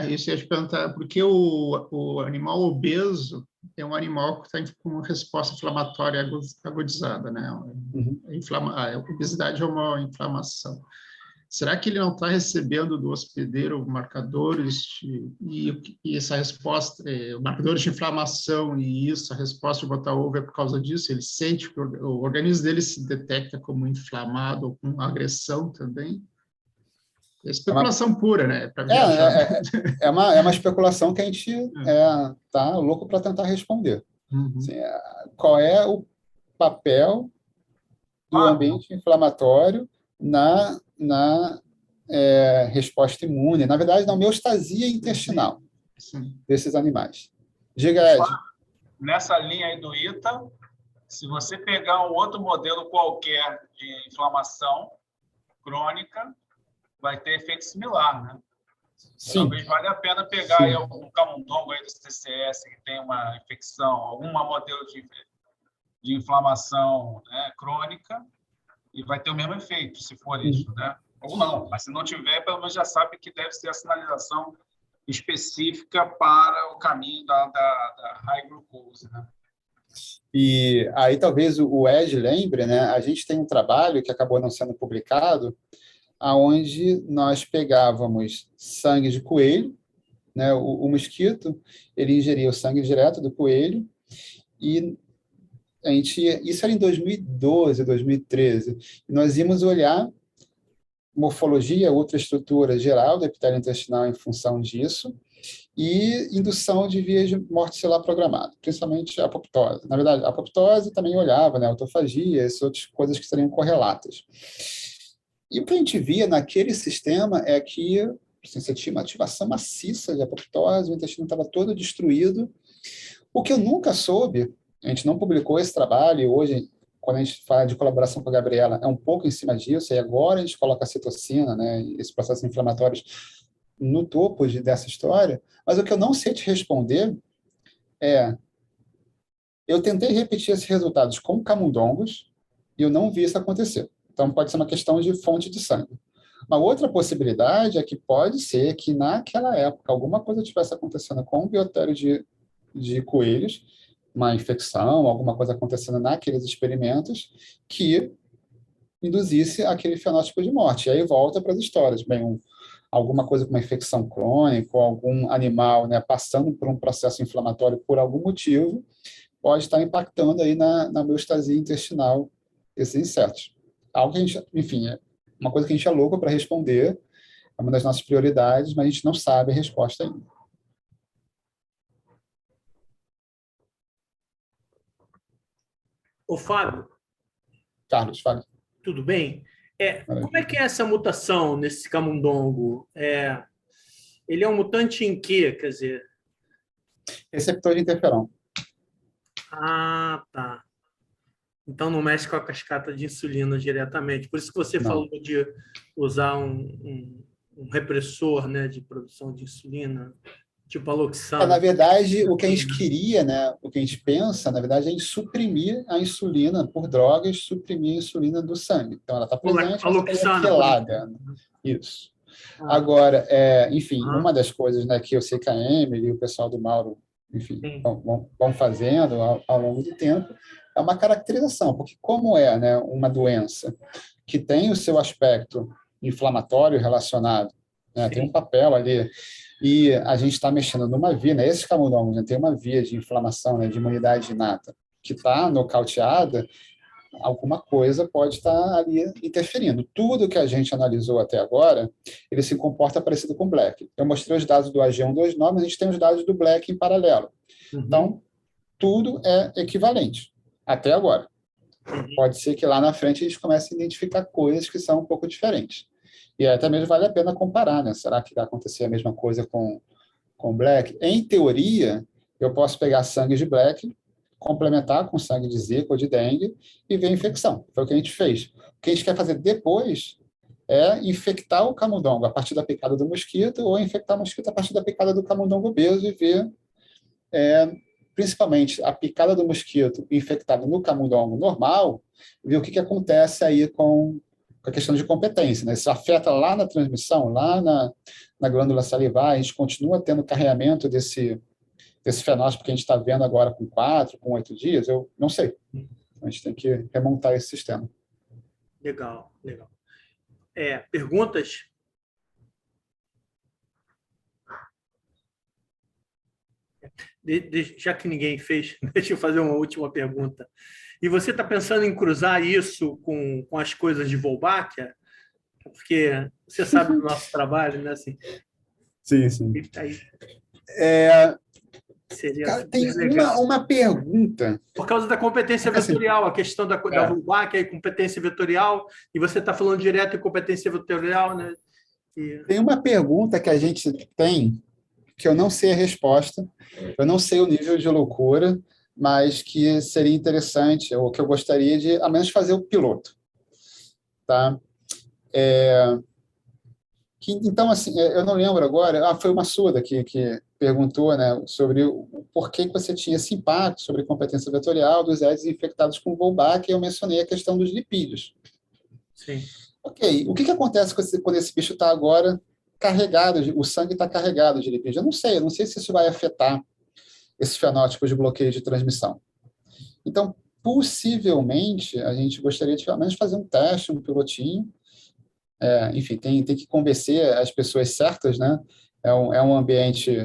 Isso eu ia te perguntar, porque o animal obeso é um animal que está com uma resposta inflamatória agudizada, né? A obesidade é uma inflamação. Será que ele não está recebendo do hospedeiro marcadores e essa resposta, marcadores de inflamação, e a resposta de botar ovo é por causa disso? Ele sente que o organismo dele se detecta como inflamado ou com agressão também? É especulação pura, né? É uma especulação que a gente está louco para tentar responder. Assim, qual é o papel do ambiente inflamatório na resposta imune, na verdade, na homeostasia intestinal desses animais. Diga, Ed. Nessa linha aí do ITA, se você pegar um outro modelo qualquer de inflamação crônica, vai ter efeito similar, né? Sim. Talvez valha a pena pegar aí algum camundongo aí do CCS que tem uma infecção, algum modelo de inflamação, né, crônica, e vai ter o mesmo efeito, se for isso, né? Ou não, mas se não tiver, pelo menos já sabe que deve ser a sinalização específica para o caminho da high glucose, né? E aí talvez o Ed lembre, né? A gente tem um trabalho que acabou não sendo publicado, aonde nós pegávamos sangue de coelho, né? O mosquito, ele ingeria o sangue direto do coelho, e isso era em 2012, 2013, e nós íamos olhar morfologia, outra estrutura geral do epitélio intestinal em função disso, e indução de vias de morte celular programada, principalmente a apoptose. Na verdade, a apoptose também olhava, né? Autofagia, essas outras coisas que seriam correlatas. E o que a gente via naquele sistema é que assim, você tinha uma ativação maciça de apoptose, o intestino estava todo destruído. O que eu nunca soube, a gente não publicou esse trabalho, e hoje, quando a gente fala de colaboração com a Gabriela, é um pouco em cima disso, e agora a gente coloca a citocina, né, esses processos inflamatórios no topo dessa história, mas o que eu não sei te responder é, eu tentei repetir esses resultados com camundongos e eu não vi isso acontecer. Então, pode ser uma questão de fonte de sangue. Uma outra possibilidade é que pode ser que, naquela época, alguma coisa estivesse acontecendo com o biotério de coelhos, uma infecção, alguma coisa acontecendo naqueles experimentos, que induzisse aquele fenótipo de morte. E aí volta para as histórias. Bem, alguma coisa com uma infecção crônica, ou algum animal, né, passando por um processo inflamatório por algum motivo, pode estar impactando aí na homeostasia intestinal desses insetos. Algo que a gente, enfim, é uma coisa que a gente é louco para responder, é uma das nossas prioridades, mas a gente não sabe a resposta ainda. Ô, Fábio, Carlos, fala. tudo bem? Como é que é essa mutação nesse camundongo? Ele é um mutante em quê? Quer dizer... Receptor de interferon. Ah, tá. Então não mexe com a cascata de insulina diretamente. Por isso que você falou de usar um repressor, né, de produção de insulina, tipo aloxano. Na verdade, o que a gente queria, né, o que a gente pensa, na verdade, é em suprimir a insulina por drogas, suprimir a insulina do sangue. Então, ela está presente, mas está quelada. Isso. Agora, enfim, uma das coisas, né, que eu sei que a Emily e o pessoal do Mauro, enfim, vão fazendo ao longo do tempo, é uma caracterização, porque como é, né, uma doença que tem o seu aspecto inflamatório relacionado, né, tem um papel ali, e a gente está mexendo numa via, né, esses camundongos, né, tem uma via de inflamação, né, de imunidade inata, que está nocauteada, alguma coisa pode estar ali interferindo. Tudo que a gente analisou até agora, ele se comporta parecido com o Black. Eu mostrei os dados do AG129, mas a gente tem os dados do Black em paralelo. Então, tudo é equivalente, até agora. Pode ser que lá na frente a gente comece a identificar coisas que são um pouco diferentes. E até mesmo vale a pena comparar, né? Será que vai acontecer a mesma coisa com Black? Em teoria, eu posso pegar sangue de Black, complementar com sangue de Zika ou de dengue e ver a infecção. Foi o que a gente fez. O que a gente quer fazer depois é infectar o camundongo a partir da picada do mosquito ou infectar o mosquito a partir da picada do camundongo obeso e ver, principalmente, a picada do mosquito infectada no camundongo normal, ver o que acontece aí com a questão de competência. Né? Isso afeta lá na transmissão, lá na glândula salivar, a gente continua tendo carreamento desse fenótipo que a gente está vendo agora com 4, com 8 dias, eu não sei. A gente tem que remontar esse sistema. Legal, legal. Perguntas? Já que ninguém fez, deixa eu fazer uma última pergunta. E você está pensando em cruzar isso com as coisas de Wolbachia? Porque você sabe do nosso trabalho, né? Assim, sim. Aí, cara, tem uma pergunta. Por causa da competência vetorial, a questão da Wolbachia e competência vetorial, e você está falando direto em competência vetorial, né? Tem uma pergunta que a gente tem, que eu não sei a resposta, eu não sei o nível de loucura, mas que seria interessante, ou que eu gostaria de, ao menos, fazer o piloto. Tá? Então, assim, eu não lembro agora, foi uma surda que perguntou, né, sobre o porquê que você tinha esse impacto sobre a competência vetorial dos Aedes infectados com Wolbachia, e eu mencionei a questão dos lipídios. Sim. Ok, o que acontece quando esse bicho está agora carregado, o sangue está carregado de lipídios? Eu não sei se isso vai afetar esse fenótipo de bloqueio de transmissão. Então, possivelmente, a gente gostaria de, pelo menos, fazer um teste, um pilotinho. Enfim, tem que convencer as pessoas certas, né? É um ambiente,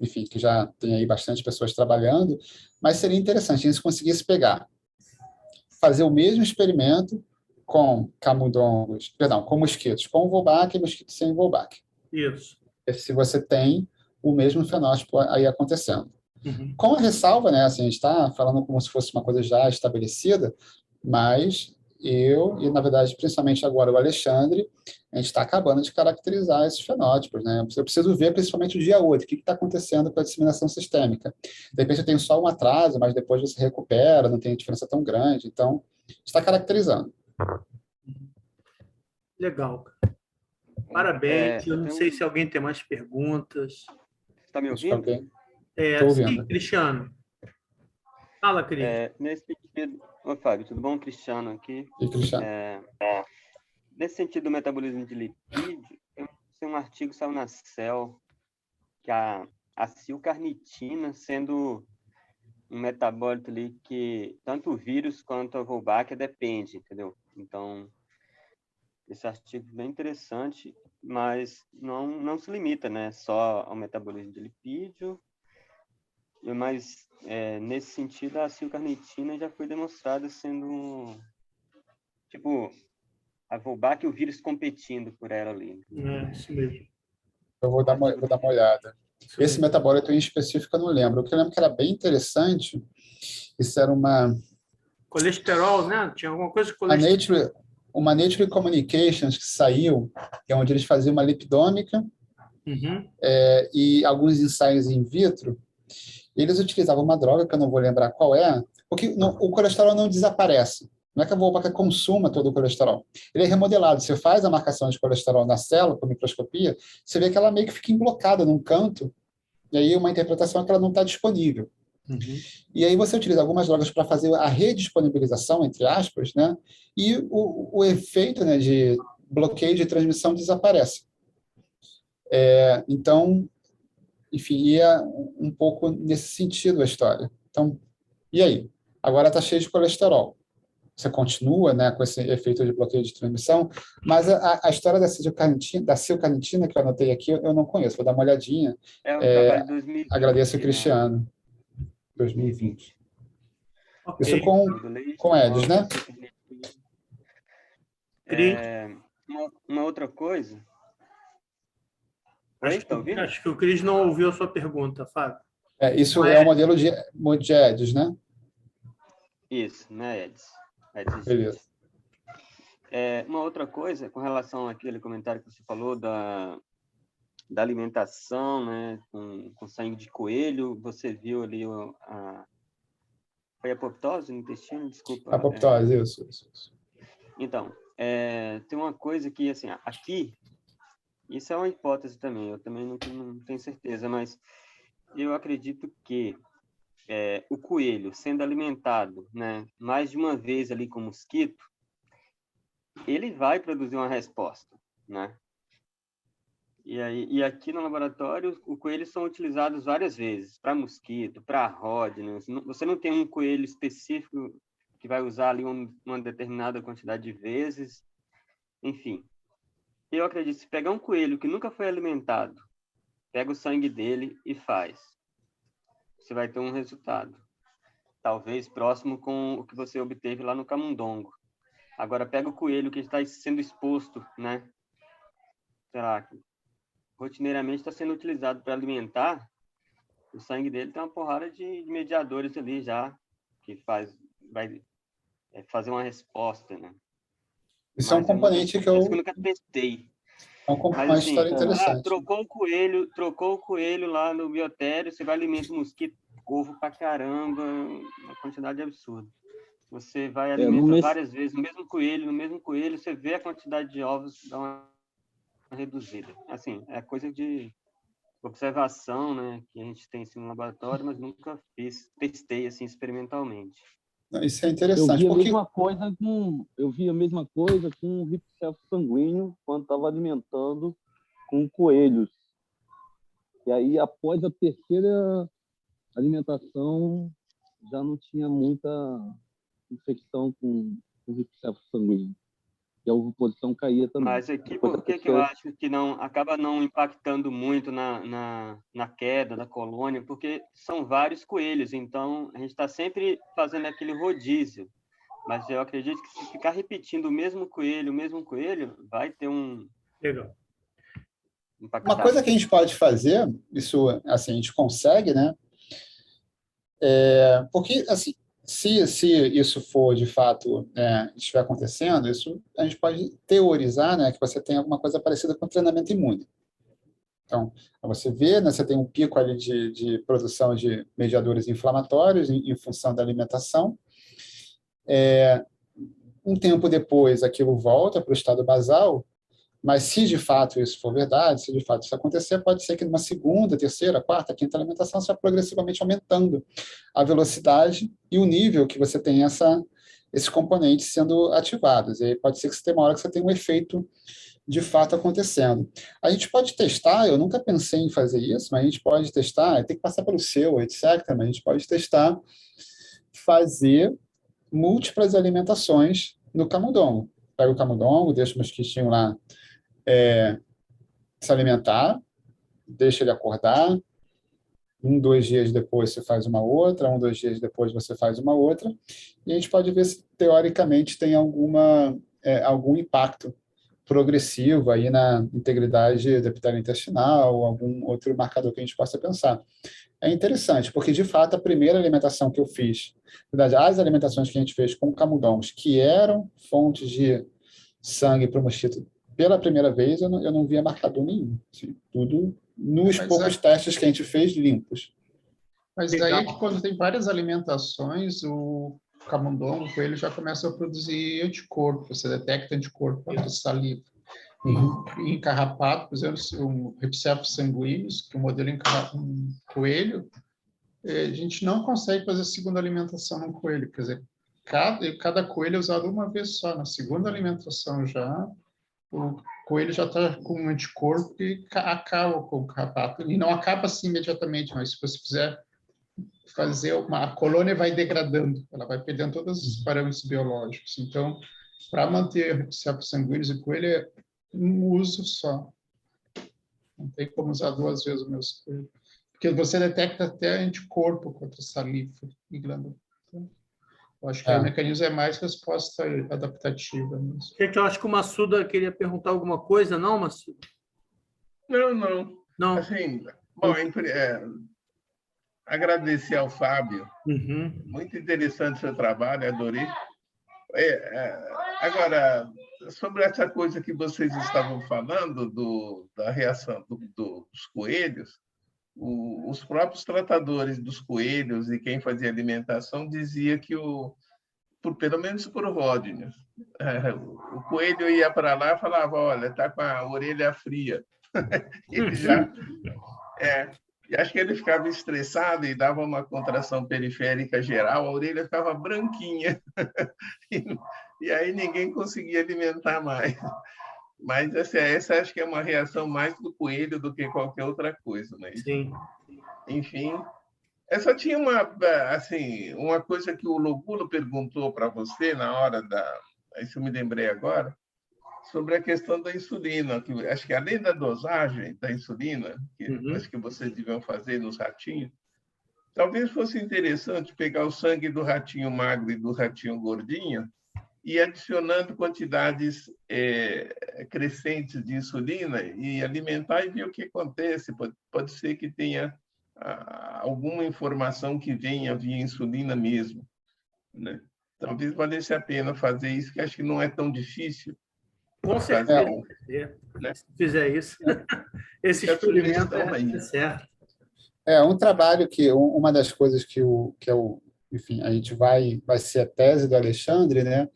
enfim, que já tem aí bastante pessoas trabalhando, mas seria interessante a gente conseguisse fazer o mesmo experimento com camundongos, perdão, com mosquitos com Wolbachia e mosquitos sem Wolbachia. Isso. Se você tem o mesmo fenótipo aí acontecendo. Com a ressalva, né, assim, a gente está falando como se fosse uma coisa já estabelecida, mas eu, e na verdade, principalmente agora o Alexandre, a gente está acabando de caracterizar esses fenótipos, né? Eu preciso ver principalmente o dia 8, o que está acontecendo com a disseminação sistêmica. De repente eu tenho só um atraso, mas depois você recupera, não tem diferença tão grande, então está caracterizando. Legal. Parabéns. Eu não sei se alguém tem mais perguntas. Está me ouvindo? Estou ouvindo. Sim, Cristiano. Fala, Cris. Nesse sentido... Oi, Fábio, tudo bom? Cristiano aqui. E Cristiano? Nesse sentido do metabolismo de lipídio, tem um artigo que saiu na Cell, que a acilcarnitina sendo um metabólito ali que tanto o vírus quanto a Wolbachia depende, entendeu? Então, esse artigo é bem interessante, mas não se limita, né, só ao metabolismo de lipídio, mas nesse sentido a acilcarnitina já foi demonstrada sendo, tipo, a Wolbachia e o vírus competindo por ela ali. Isso mesmo. Eu vou dar uma olhada. Esse metabólito em específico eu não lembro. O que eu lembro que era bem interessante, isso era uma... Colesterol, né? Tinha alguma coisa de colesterol. Uma Nature Communications que saiu, que é onde eles faziam uma lipidômica e alguns ensaios in vitro. Eles utilizavam uma droga, que eu não vou lembrar qual é, porque o colesterol não desaparece. Não é que a Wolbachia consuma todo o colesterol. Ele é remodelado. Você faz a marcação de colesterol na célula, com microscopia, você vê que ela meio que fica emblocada num canto, e aí uma interpretação é que ela não está disponível. E aí você utiliza algumas drogas para fazer a redisponibilização, entre aspas, né? E o efeito, né, de bloqueio de transmissão desaparece. Então, enfim, ia um pouco nesse sentido a história. Então, e aí? Agora está cheio de colesterol. Você continua, né, com esse efeito de bloqueio de transmissão, mas a história da acilcarnitina, que eu anotei aqui, eu não conheço. Vou dar uma olhadinha. É um trabalho de 2020. Agradeço o Cristiano. 2020. Okay. Isso com Edis, né? Uma outra coisa. Acho que o Cris não ouviu a sua pergunta, Fábio. Isso é o modelo de Edis, né? Isso, né, Edis? Beleza. Uma outra coisa, com relação àquele comentário que você falou da alimentação, né, com sangue de coelho, você viu ali foi apoptose no intestino? Desculpa. Apoptose, isso. Então, tem uma coisa que, assim, aqui, isso é uma hipótese também, eu também não tenho certeza, mas eu acredito que o coelho sendo alimentado, né, mais de uma vez ali com mosquito, ele vai produzir uma resposta, né? E aqui no laboratório, os coelhos são utilizados várias vezes, para mosquito, para ródino. Você não tem um coelho específico que vai usar ali uma determinada quantidade de vezes. Enfim, eu acredito que se pegar um coelho que nunca foi alimentado, pega o sangue dele e faz, você vai ter um resultado. Talvez próximo com o que você obteve lá no camundongo. Agora, pega o coelho que está sendo exposto, né? Sei lá, rotineiramente está sendo utilizado para alimentar, o sangue dele tem uma porrada de mediadores ali já, que vai fazer uma resposta, né? Isso é um componente que eu nunca testei. É uma história interessante. Trocou o coelho lá no biotério, você vai alimentar o mosquito, ovo pra caramba, uma quantidade absurda. Você vai alimentar várias vezes no mesmo coelho, você vê a quantidade de ovos dar uma reduzida. Assim, é coisa de observação, né, que a gente tem assim, no laboratório, mas nunca testei assim experimentalmente. Não, isso é interessante. Eu vi a mesma coisa com o ripsefo sanguíneo quando estava alimentando com coelhos. E aí, após a terceira alimentação, já não tinha muita infecção com o ripsefo sanguíneo. E a ovoposição caía também. Mas aqui, por que eu acho que acaba não impactando muito na queda da colônia? Porque são vários coelhos, então a gente está sempre fazendo aquele rodízio. Mas eu acredito que se ficar repetindo o mesmo coelho, vai ter um... Legal. Uma coisa que a gente pode fazer, isso assim, a gente consegue, né? Porque, assim, se isso for, de fato, estiver acontecendo, isso a gente pode teorizar, né, que você tem alguma coisa parecida com treinamento imune. Então, você vê, né, você tem um pico ali de produção de mediadores inflamatórios em função da alimentação. Um tempo depois, aquilo volta para o estado basal, Mas se de fato isso for verdade, se de fato isso acontecer, pode ser que numa segunda, terceira, quarta, quinta alimentação você vai progressivamente aumentando a velocidade e o nível que você tem esses componentes sendo ativados. E aí pode ser que você tenha uma hora que você tenha um efeito de fato acontecendo. A gente pode testar, eu nunca pensei em fazer isso, mas a gente pode testar, tem que passar pelo seu, etc., mas a gente pode testar fazer múltiplas alimentações no camundongo. Pega o camundongo, deixa o mosquitinho lá se alimentar, deixa ele acordar, 1, 2 dias depois você faz uma outra, 1, 2 dias depois você faz uma outra, e a gente pode ver se, teoricamente, tem algum impacto progressivo aí na integridade da epitélio intestinal, ou algum outro marcador que a gente possa pensar. É interessante, porque, de fato, a primeira alimentação que eu fiz, na verdade, as alimentações que a gente fez com camundongos, que eram fontes de sangue para o mosquito, pela primeira vez, eu não via marcador nenhum. Assim, tudo nos poucos testes que a gente fez, limpos. Mas daí é que quando tem várias alimentações, o camundongo, o coelho, já começa a produzir anticorpo, você detecta anticorpo contra saliva. Em carrapato, por exemplo, o Rhipicephalus sanguíneos, que é o modelo em coelho, a gente não consegue fazer segunda alimentação no coelho, quer dizer, cada coelho é usado uma vez só. Na segunda alimentação já, o coelho já está com um anticorpo que acaba com o carrapato. E não acaba assim imediatamente, mas se você fizer fazer a colônia vai degradando, ela vai perdendo todos os parâmetros biológicos. Então, para manter Rhipicephalus sanguíneos e coelho, é um uso só. Não tem como usar 2 vezes o mesmo coelho. Porque você detecta até anticorpo contra saliva e glândula. Então, eu acho que o mecanismo é mais resposta adaptativa mesmo. Gente, eu acho que o Massuda queria perguntar alguma coisa, não, Massuda? Não. Assim, bom, agradecer ao Fábio. Muito interessante o seu trabalho, adorei. Agora, sobre essa coisa que vocês estavam falando, da reação dos coelhos, os próprios tratadores dos coelhos e quem fazia alimentação dizia que, pelo menos por Rodney, o coelho ia para lá e falava, olha, está com a orelha fria. Ele já... E acho que ele ficava estressado e dava uma contração periférica geral, a orelha ficava branquinha. E aí ninguém conseguia alimentar mais. Mas essa acho que é uma reação mais do coelho do que qualquer outra coisa, né? Sim. Enfim, eu só tinha uma coisa que o Lobulo perguntou para você na hora isso eu me lembrei agora, sobre a questão da insulina, que acho que além da dosagem da insulina, que acho que vocês deviam fazer nos ratinhos, talvez fosse interessante pegar o sangue do ratinho magro e do ratinho gordinho e adicionando quantidades crescentes de insulina e alimentar e ver o que acontece. Pode ser que tenha alguma informação que venha via insulina mesmo, né? Talvez valesse a pena fazer isso, que acho que não é tão difícil. Com certeza. Se fizer isso, esse experimento é certo. Um trabalho que, uma das coisas enfim, a gente vai ser a tese do Alexandre, né?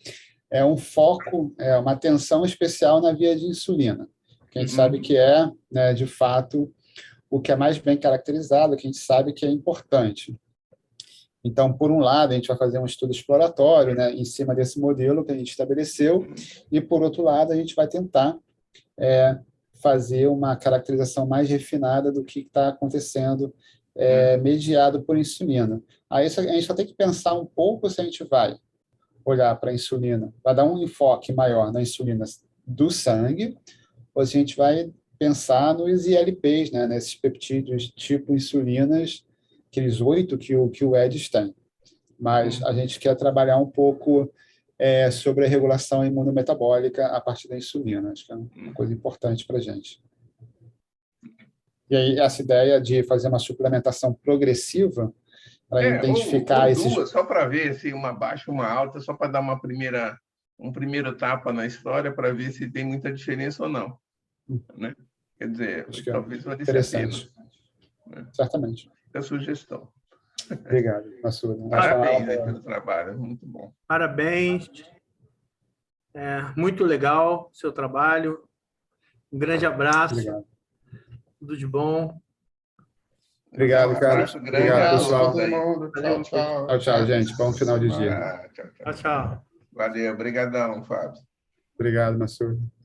É um foco, uma atenção especial na via de insulina, que a gente sabe que né, de fato, o que é mais bem caracterizado, que a gente sabe que é importante. Então, por um lado, a gente vai fazer um estudo exploratório, né, em cima desse modelo que a gente estabeleceu, e, por outro lado, a gente vai tentar fazer uma caracterização mais refinada do que está acontecendo, mediado por insulina. Aí a gente só tem que pensar um pouco se a gente vai olhar para a insulina, vai dar um enfoque maior na insulina do sangue, ou se a gente vai pensar nos ILPs, né, nesses peptídeos tipo insulinas, aqueles 8 que o Edis tem. Mas a gente quer trabalhar um pouco sobre a regulação imunometabólica a partir da insulina. Acho que é uma coisa importante para a gente. E aí, essa ideia de fazer uma suplementação progressiva para identificar ou esses... duas, só para ver se uma baixa, uma alta, só para dar um primeiro tapa na história para ver se tem muita diferença ou não. Né? Quer dizer, talvez valesse a pena. Né? Certamente. É a sugestão. Obrigado, Massuda. Parabéns pelo trabalho, muito bom. Parabéns. Muito legal o seu trabalho. Um grande abraço. Obrigado. Tudo de bom. Obrigado, cara. Obrigado, pessoal. Todo mundo. Tchau, tchau. Tchau, tchau, gente. Bom final de dia. Tchau, tchau. Tchau, tchau. Valeu, obrigadão, Fábio. Obrigado, Massudo.